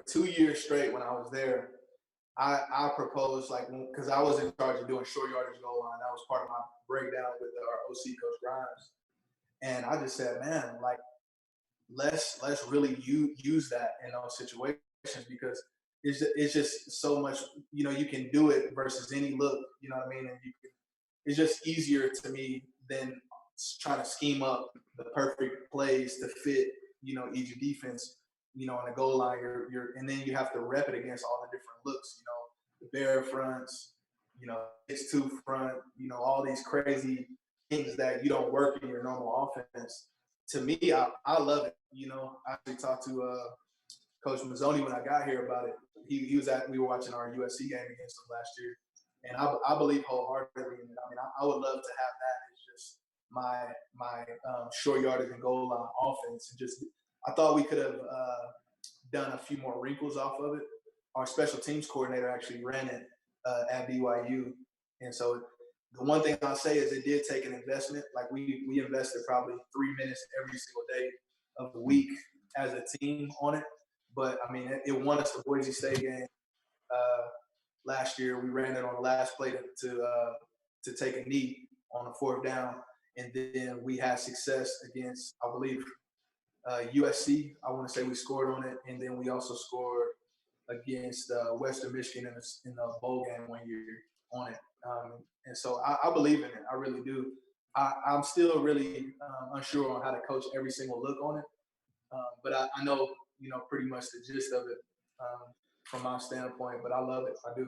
2 years straight when I was there, I proposed, because I was in charge of doing short yardage goal line. That was part of my breakdown with our OC, Coach Grimes. And I just said, man, let's really use that in those situations, because it's just so much, you can do it versus any look, you know what I mean? And it's just easier to me than trying to scheme up the perfect plays to fit, each defense. On the goal line, and then you have to rep it against all the different looks, the bear fronts, 6-2 front, all these crazy things that you don't work in your normal offense. To me, I love it. I actually talked to Coach Mazzoni when I got here about it. We were watching our USC game against him last year, and I believe wholeheartedly in it. I mean, I would love to have that as just my short yardage and goal line offense, and just I thought we could have done a few more wrinkles off of it. Our special teams coordinator actually ran it at BYU. And so the one thing I'll say is it did take an investment. Like we invested probably 3 minutes every single day of the week as a team on it. But, I mean, it won us the Boise State game last year. We ran it on the last play to take a knee on the 4th down. And then we had success against, I believe, USC. I want to say we scored on it, and then we also scored against Western Michigan in the bowl game 1 year on it. And so I believe in it. I really do. I'm still really unsure on how to coach every single look on it, but I know pretty much the gist of it from my standpoint. But I love it. I do.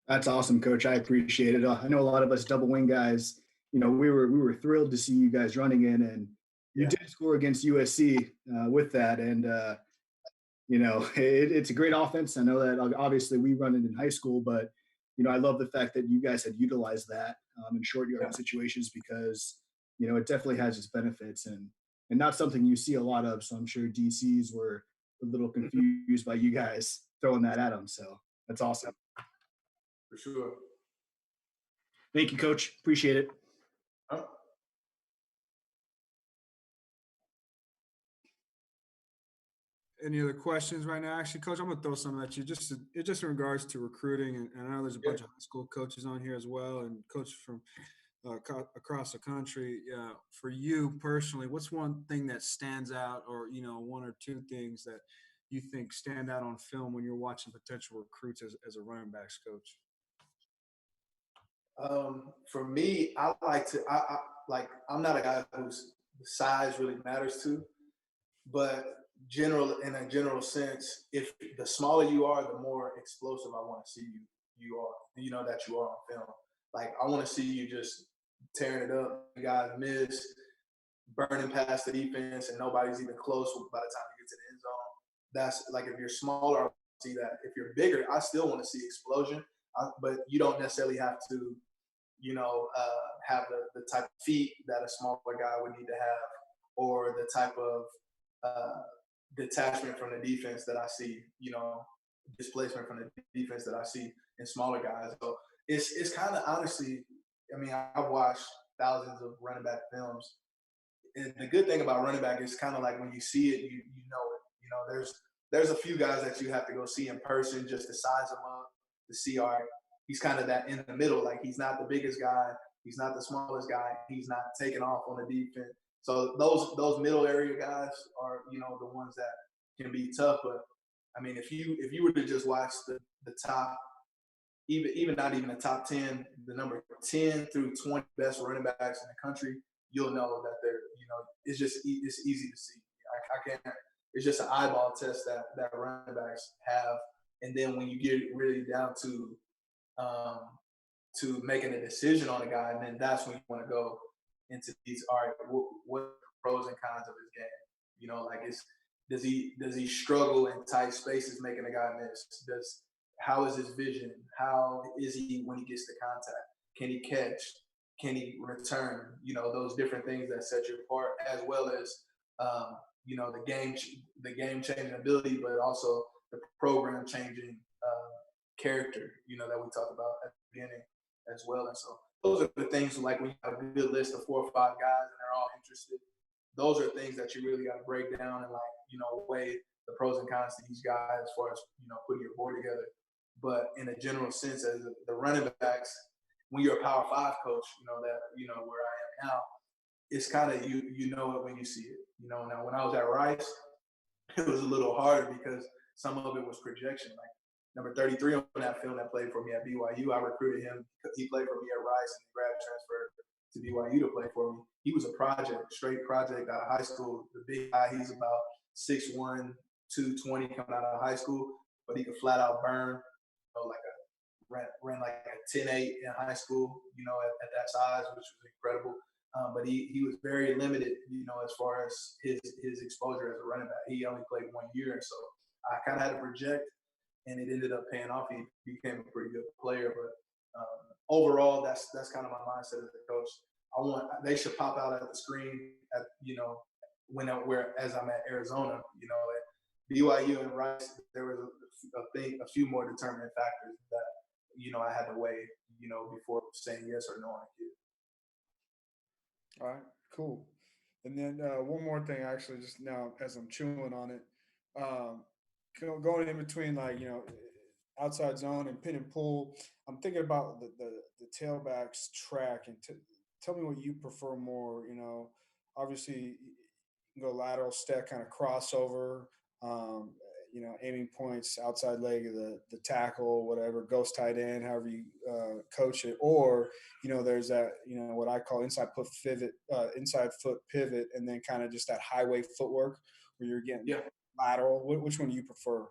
That's awesome, Coach. I appreciate it. I know a lot of us double wing guys. We were thrilled to see you guys running in, and you did score against USC with that. And, it's a great offense. I know that obviously we run it in high school, but, I love the fact that you guys had utilized that in short yard situations, because, it definitely has its benefits and not something you see a lot of. So I'm sure DCs were a little confused by you guys throwing that at them. So that's awesome. For sure. Thank you, Coach. Appreciate it. Any other questions right now? Actually, Coach, I'm going to throw some at you just in regards to recruiting. And I know there's a bunch of high school coaches on here as well, and coaches from across the country. For you personally, what's one thing that stands out, or, one or two things that you think stand out on film when you're watching potential recruits as a running backs coach? For me, I like to I'm not a guy whose size really matters to, but in a general sense, if the smaller you are, the more explosive I want to see you are, that you are on film. Like, I want to see you just tearing it up. You guys miss, burning past the defense, and nobody's even close by the time you get to the end zone. That's like, if you're smaller, I want to see that. If you're bigger, I still want to see explosion, but you don't necessarily have to, have the type of feet that a smaller guy would need to have, or the type of detachment from the defense that I see, displacement from the defense that I see in smaller guys. So it's kind of, honestly, I mean, I've watched thousands of running back films. And the good thing about running back is kind of like when you see it, you know it. There's a few guys that you have to go see in person just to size them up, to see, all right, he's kind of that in the middle. Like, he's not the biggest guy, he's not the smallest guy, he's not taking off on the defense. So those middle area guys are, the ones that can be tough. But I mean, if you were to just watch the top, even not even the top 10, the number 10 through 20 best running backs in the country, you'll know that they're, it's easy to see. I can't. It's just an eyeball test that running backs have. And then when you get really down to making a decision on a guy, and then that's when you want to go into these. All right, what pros and cons of his game? Like, does he struggle in tight spaces, making a guy miss? How is his vision? How is he when he gets to contact? Can he catch? Can he return? Those different things that set you apart, as well as the game changing ability, but also the program changing character, that we talked about at the beginning as well. And so those are the things, like, when you have a good list of 4 or 5 guys and they're all interested, those are things that you really got to break down and, weigh the pros and cons to each guy as far as, putting your board together. But in a general sense, as the running backs, when you're a Power 5 coach, where I am now, it's kind of, you know it when you see it. Now when I was at Rice, it was a little harder because some of it was projection. Like, number 33 on that film that played for me at BYU, I recruited him. He played for me at Rice and grad transferred to BYU to play for me. He was a project, straight project out of high school. The big guy, he's about 6'1", 220 coming out of high school, but he could flat out burn, ran like a 10.8 in high school, at that size, which was incredible. But he was very limited, as far as his exposure as a running back. He only played 1 year, and so I kind of had to project, and it ended up paying off. He became a pretty good player. But overall, that's kind of my mindset as a coach. They should pop out at the screen at as I'm at Arizona, at BYU and Rice. There was a few more determining factors that I had to weigh, before saying yes or no on a kid. All right, cool. And then one more thing, actually, just now as I'm chewing on it, going in between, outside zone and pin and pull, I'm thinking about the tailback's track, and tell me what you prefer more. Obviously, you can go lateral step, kind of crossover, aiming points, outside leg of the tackle, whatever, ghost tight end, however you coach it. Or, there's that, what I call inside foot pivot, and then kind of just that highway footwork where you're getting lateral. Which one do you prefer?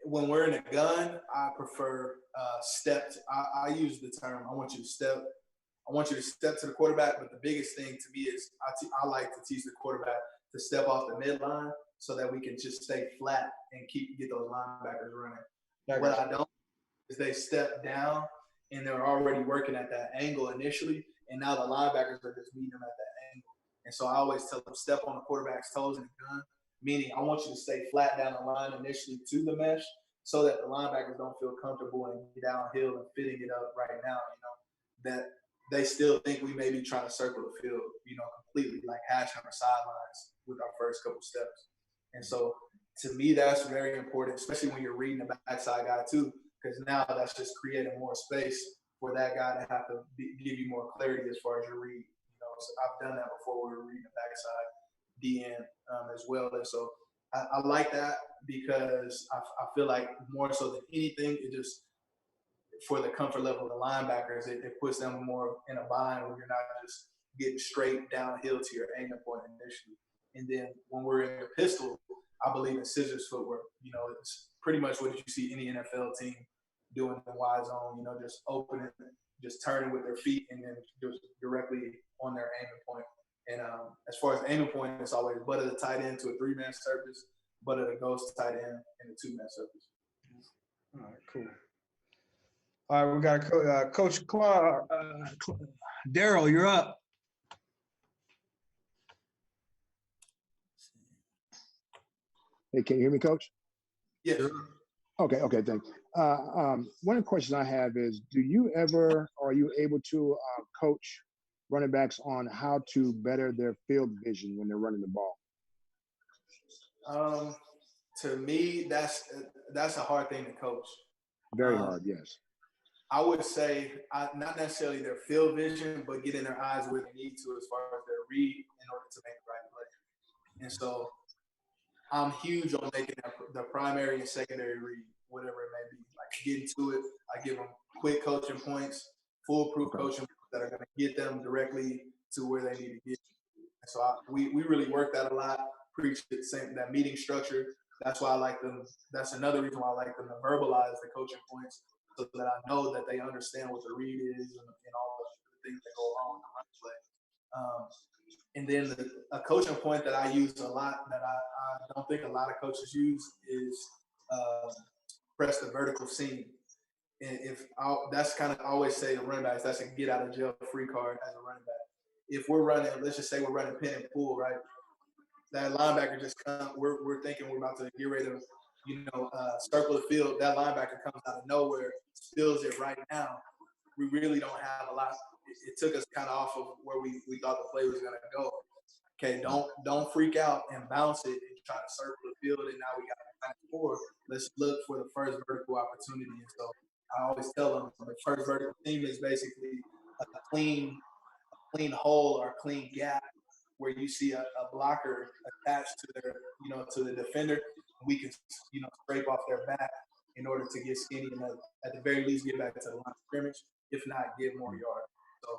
When we're in a gun, I prefer stepped. I use the term, I want you to step to the quarterback, but the biggest thing to me is I like to teach the quarterback to step off the midline so that we can just stay flat and get those linebackers running. What I don't is they step down and they're already working at that angle initially, and now the linebackers are just meeting them at that angle. And so I always tell them, step on the quarterback's toes in the gun, meaning I want you to stay flat down the line initially to the mesh so that the linebackers don't feel comfortable and get downhill and fitting it up right now, that they still think we may be trying to circle the field, completely, like hash on our sidelines with our first couple steps. And so to me, that's very important, especially when you're reading the backside guy too, because now that's just creating more space for that guy to have to give you more clarity as far as your read. So I've done that before. We were reading the backside DN as well. And so I like that because I feel like more so than anything, it just, for the comfort level of the linebackers, it puts them more in a bind when you're not just getting straight downhill to your aiming point initially. And then when we're in a pistol, I believe in scissors footwork. It's pretty much what you see any NFL team doing the Y zone, just opening, just turning with their feet and then just directly on their aiming point. And as far as aiming point, it's always butt of the tight end to a 3-man surface, butt of the ghost tight end and a 2-man surface. All right, cool. All right, we got Coach Daryl, you're up. Hey, can you hear me, Coach? Yes. Okay, thanks. One of the questions I have is, do you ever, or are you able to coach running backs on how to better their field vision when they're running the ball? To me, that's a hard thing to coach. Very hard, yes. I would say not necessarily their field vision, but getting their eyes where they need to as far as their read in order to make the right play. And so I'm huge on making the primary and secondary read, whatever it may be. Like getting to it, I give them quick coaching points, foolproof coaching that are going to get them directly to where they need to get. And so we really work that a lot. Preach that meeting structure. That's why I like them. That's another reason why I like them to verbalize the coaching points, so that I know that they understand what the read is and all the things that go along with the run play. And then a coaching point that I use a lot that I don't think a lot of coaches use is press the vertical seam. And that's kind of, I always say to running backs, that's a get out of jail free card as a running back. If we're running, let's just say we're running pin and pull, right? That linebacker just comes. We're thinking we're about to get ready to, circle the field. That linebacker comes out of nowhere, steals it right now. We really don't have a lot. It took us kind of off of where we thought the play was going to go. Okay, don't freak out and bounce it and try to circle the field. And now we got to score. Let's look for the first vertical opportunity. And so I always tell them the first vertical seam is basically a clean hole or a clean gap where you see a blocker attached to their, to the defender. We can, scrape off their back in order to get skinny and at the very least get back to the line of scrimmage, if not get more yards. So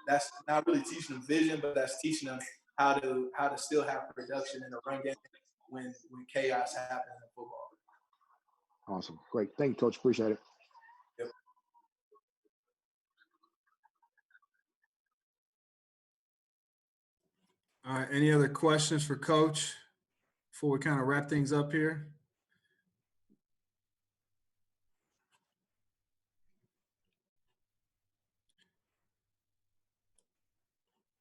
that's not really teaching them vision, but that's teaching them how to still have production in the run game when chaos happens in football. Awesome. Great. Thank you, Coach. Appreciate it. Yep. All right, any other questions for Coach before we kind of wrap things up here?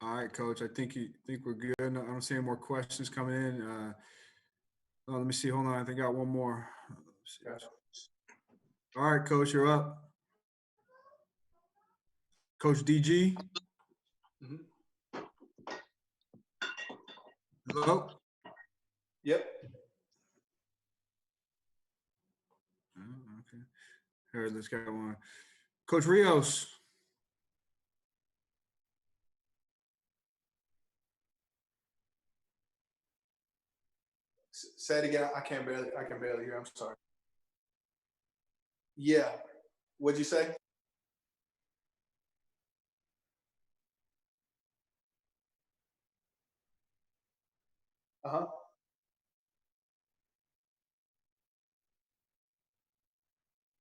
All right, Coach. I think we're good. I don't see any more questions coming in. Let me see. Hold on. I think I got one more. All right, Coach, you're up. Coach DG. Mm-hmm. Hello. Yep. Okay. Here, let's get one. Coach Rios. Say it again. I can barely hear. I'm sorry. Yeah. What'd you say? Uh-huh.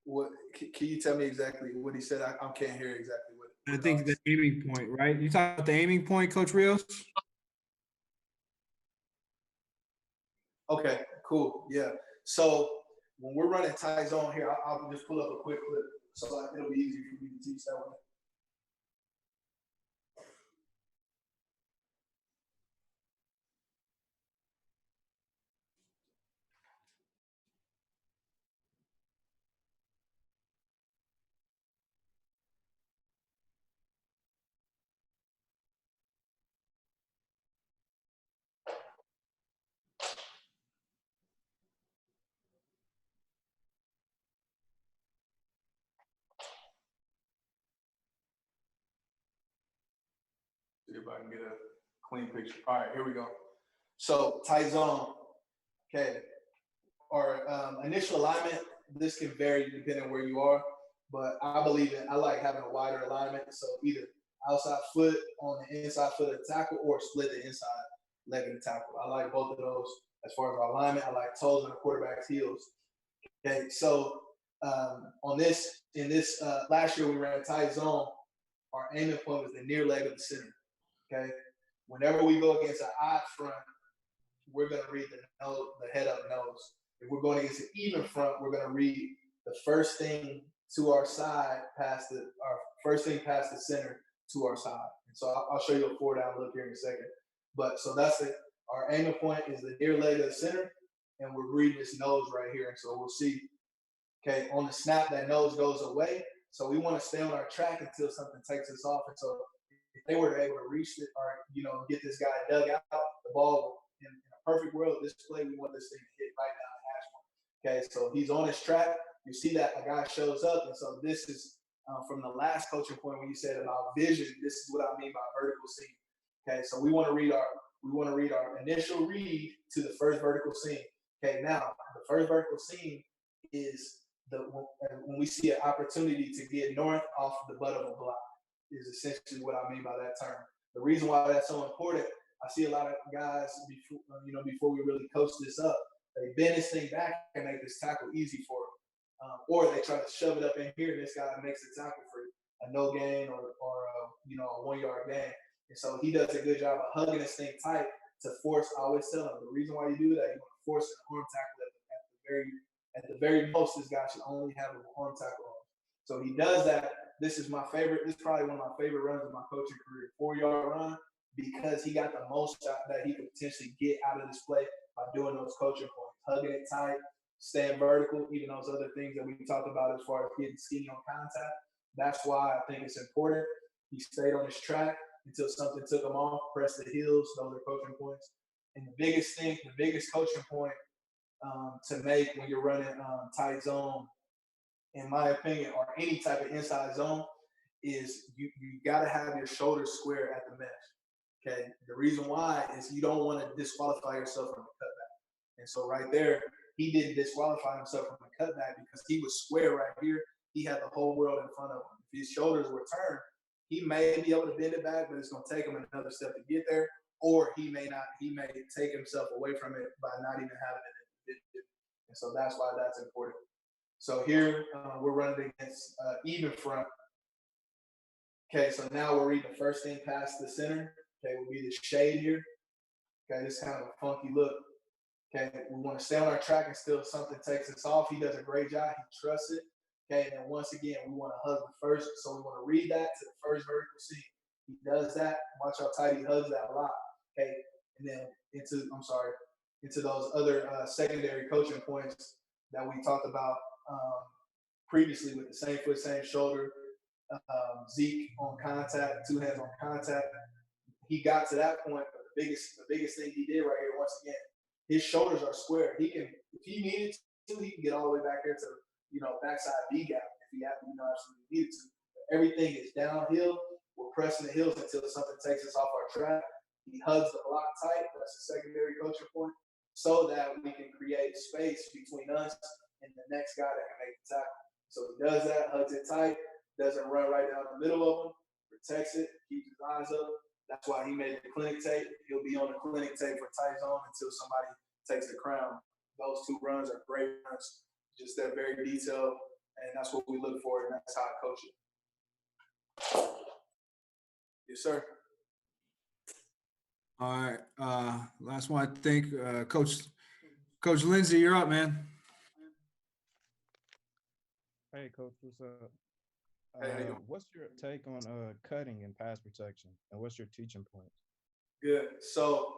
What can you tell me exactly what he said? I can't hear exactly what. I think the aiming point, right? You talking about the aiming point, Coach Rios? Okay, cool. Yeah. So when we're running tight zone here, I'll just pull up a quick clip so it'll be easier for me to teach that one. See if I can get a clean picture. All right, here we go. So tight zone, okay. Our initial alignment, this can vary depending on where you are, but I like having a wider alignment. So either outside foot on the inside foot of the tackle or split the inside leg of the tackle. I like both of those as far as our alignment. I like toes on the quarterback's heels. Okay, so in this last year we ran tight zone. Our aiming point was the near leg of the center. Okay, whenever we go against an odd front, we're going to read the head up nose. If we're going against an even front, we're going to read the first thing to our side past the center to our side. And so I'll show you a 4-down look here in a second. But so that's it. Our aiming point is the near leg of the center, and we're reading this nose right here. And so we'll see, okay, on the snap, that nose goes away. So we want to stay on our track until something takes us off. And so if they were able to reach it or, get this guy dug out, the ball in a perfect world, this play, we want this thing to hit right down the hash mark. Okay, so he's on his track. You see that a guy shows up. And so this is from the last coaching point when you said about vision, this is what I mean by vertical seam. Okay, so we want to read our initial read to the first vertical seam. Okay, now the first vertical seam is when we see an opportunity to get north off the butt of a block is essentially what I mean by that term. The reason why that's so important, I see a lot of guys before we really coach this up, they bend this thing back and make this tackle easy for them, or they try to shove it up in here and this guy makes the tackle for a no gain or a 1 yard gain. And so he does a good job of hugging this thing tight to force. I always tell him the reason why you do that, you want to force an arm tackle at the very most. This guy should only have an arm tackle on. So he does that. This is my favorite. This is probably one of my favorite runs of my coaching career, 4-yard run, because he got the most shot that he could potentially get out of this play by doing those coaching points, hugging it tight, staying vertical, even those other things that we talked about as far as getting skinny on contact. That's why I think it's important. He stayed on his track until something took him off, pressed the heels. Those are coaching points. And the biggest coaching point to make when you're running tight zone, in my opinion, or any type of inside zone, is you got to have your shoulders square at the mesh. Okay, the reason why is you don't want to disqualify yourself from the cutback. And so right there, he didn't disqualify himself from the cutback because he was square right here. He had the whole world in front of him. If his shoulders were turned, he may be able to bend it back, but it's going to take him another step to get there, or he may not. He may take himself away from it by not even having it in the vision. And so that's why that's important. So here we're running against even front. Okay, so now we're reading the first thing past the center. Okay, will be this shade here. Okay, this kind of a funky look. Okay, we want to stay on our track until something takes us off. He does a great job. He trusts it. Okay, and then once again, we want to hug the first. So we want to read that to the first vertical seam. He does that. Watch how tight he hugs that block. Okay, and then into those other secondary coaching points that we talked about previously with the same foot, same shoulder, Zeke on contact, 2 hands on contact. He got to that point, but the biggest thing he did right here, once again, his shoulders are square. He can, if he needed to, he can get all the way back there to, backside B gap if he absolutely needed to. But everything is downhill. We're pressing the heels until something takes us off our track. He hugs the block tight. That's a secondary coaching point, so that we can create space between us and the next guy that can make the tackle. So he does that, hugs it tight, doesn't run right down the middle of him, protects it, keeps his eyes up. That's why he made the clinic tape. He'll be on the clinic tape for tight zone until somebody takes the crown. Those 2 runs are great runs. Just they're very detailed, and that's what we look for, and that's how I coach it. Yes, sir. All right. Last one, I think. Coach Lindsay, you're up, man. Hey, Coach, what's up? Hey, how you doing? What's your take on cutting and pass protection, and what's your teaching point? Good. So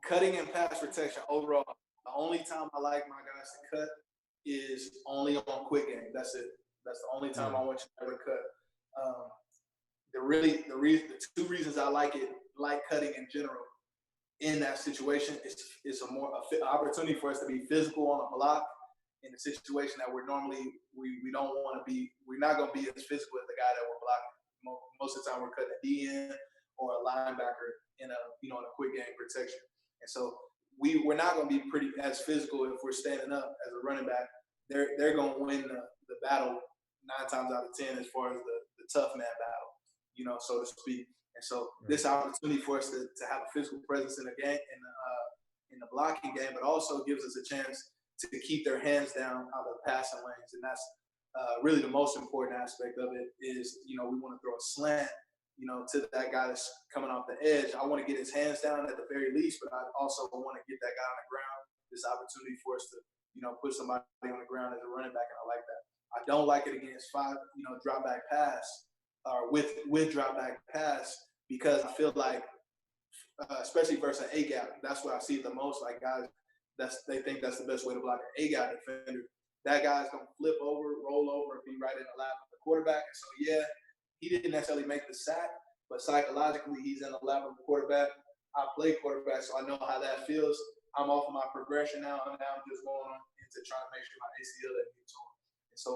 cutting and pass protection overall, the only time I like my guys to cut is only on quick game. That's it. That's the only time I want you to ever cut. The 2 reasons I like cutting in general in that situation is a more opportunity for us to be physical on a block in a situation that we're normally we don't want to be. We're not going to be as physical as the guy that we're blocking. Most of the time we're cutting a DN or a linebacker in a quick game protection. And so we're not going to be as physical if we're standing up as a running back. They're going to win the battle 9 times out of 10 as far as the tough man battle, so to speak. And so this opportunity for us to have a physical presence in the game, in the blocking game, but also gives us a chance to keep their hands down out of the passing lanes. And really the most important aspect of it is, we want to throw a slant, to that guy that's coming off the edge. I want to get his hands down at the very least, but I also want to get that guy on the ground. This opportunity for us to, put somebody on the ground as a running back, and I like that. I don't like it against drop back pass or with drop back pass, because I feel like, especially versus an A gap, that's where I see it the most. Like guys, they think that's the best way to block an A gap defender. That guy's gonna flip over, roll over, and be right in the lap of the quarterback. And so yeah, he didn't necessarily make the sack, but psychologically he's in the lap of the quarterback. I play quarterback, so I know how that feels. I'm off of my progression now, and now I'm just going into trying to make sure my ACL doesn't get torn. And so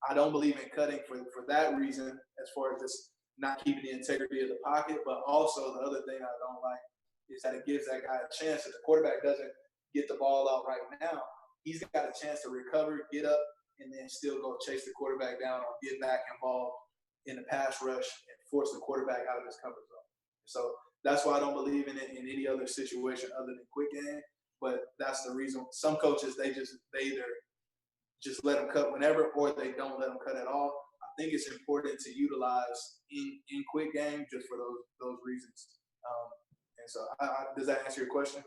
I don't believe in cutting for that reason, as far as just not keeping the integrity of the pocket. But also the other thing I don't like is that it gives that guy a chance. If the quarterback doesn't get the ball out right now, he's got a chance to recover, get up, and then still go chase the quarterback down or get back involved in the pass rush and force the quarterback out of his comfort zone. So that's why I don't believe in it in any other situation other than quick game. But that's the reason. Some coaches, they either just let them cut whenever, or they don't let them cut at all. I think it's important to utilize in quick game just for those reasons. And so, does that answer your question?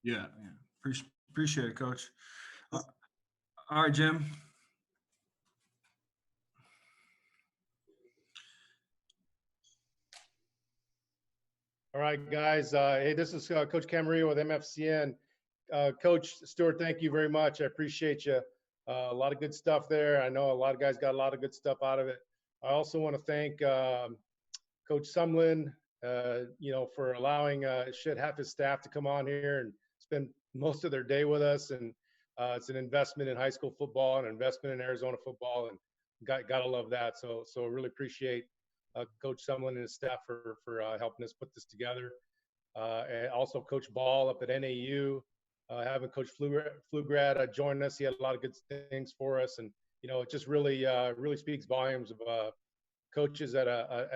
Yeah. Appreciate it, Coach. All right, Jim. All right, guys. Hey, this is Coach Camarillo with MFCN. Coach Stewart, thank you very much. I appreciate you. A lot of good stuff there. I know a lot of guys got a lot of good stuff out of it. I also want to thank Coach Sumlin, for allowing half his staff to come on here and spend most of their day with us. And it's an investment in high school football and an investment in Arizona football, and gotta love that. So really appreciate Coach Sumlin and his staff for helping us put this together. And also Coach Ball up at NAU, having Coach Pflugrad join us. He had a lot of good things for us, and it just really speaks volumes of coaches at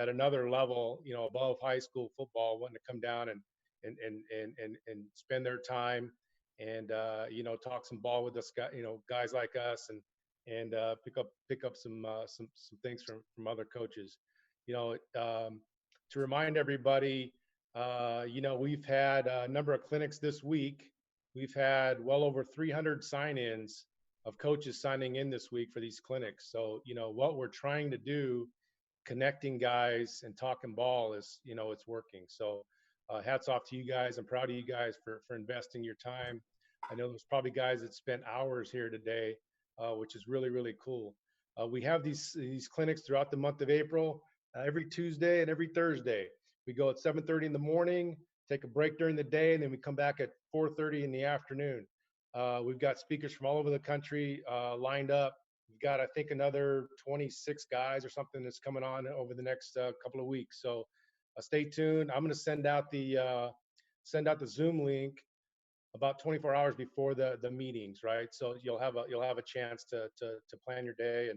another level, above high school football, wanting to come down and spend their time and talk some ball with us, guys like us, and pick up some things from other coaches. To remind everybody, we've had a number of clinics this week. We've had well over 300 sign-ins of coaches signing in this week for these clinics. So, what we're trying to do, connecting guys and talking ball, is, it's working. So hats off to you guys. I'm proud of you guys for investing your time. I know there's probably guys that spent hours here today, which is really, really cool. We have these clinics throughout the month of April, every Tuesday and every Thursday. We go at 7:30 in the morning, take a break during the day, and then we come back at 4:30 in the afternoon. We've got speakers from all over the country lined up. We've got, I think, another 26 guys or something that's coming on over the next couple of weeks. So stay tuned. I'm going to send out the Zoom link about 24 hours before the meetings, right? So you'll have a chance to plan your day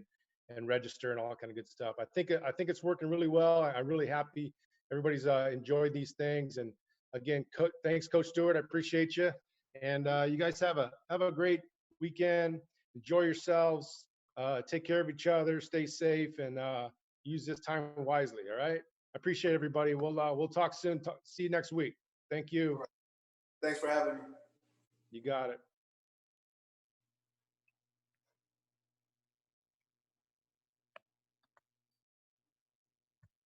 and register and all that kind of good stuff. I think it's working really well. I'm really happy everybody's enjoyed these things. And again, thanks, Coach Stewart. I appreciate you. And you guys have a great weekend. Enjoy yourselves. Take care of each other. Stay safe, and use this time wisely. All right. I appreciate everybody. We'll talk soon. See you next week. Thank you. Thanks for having me. You got it.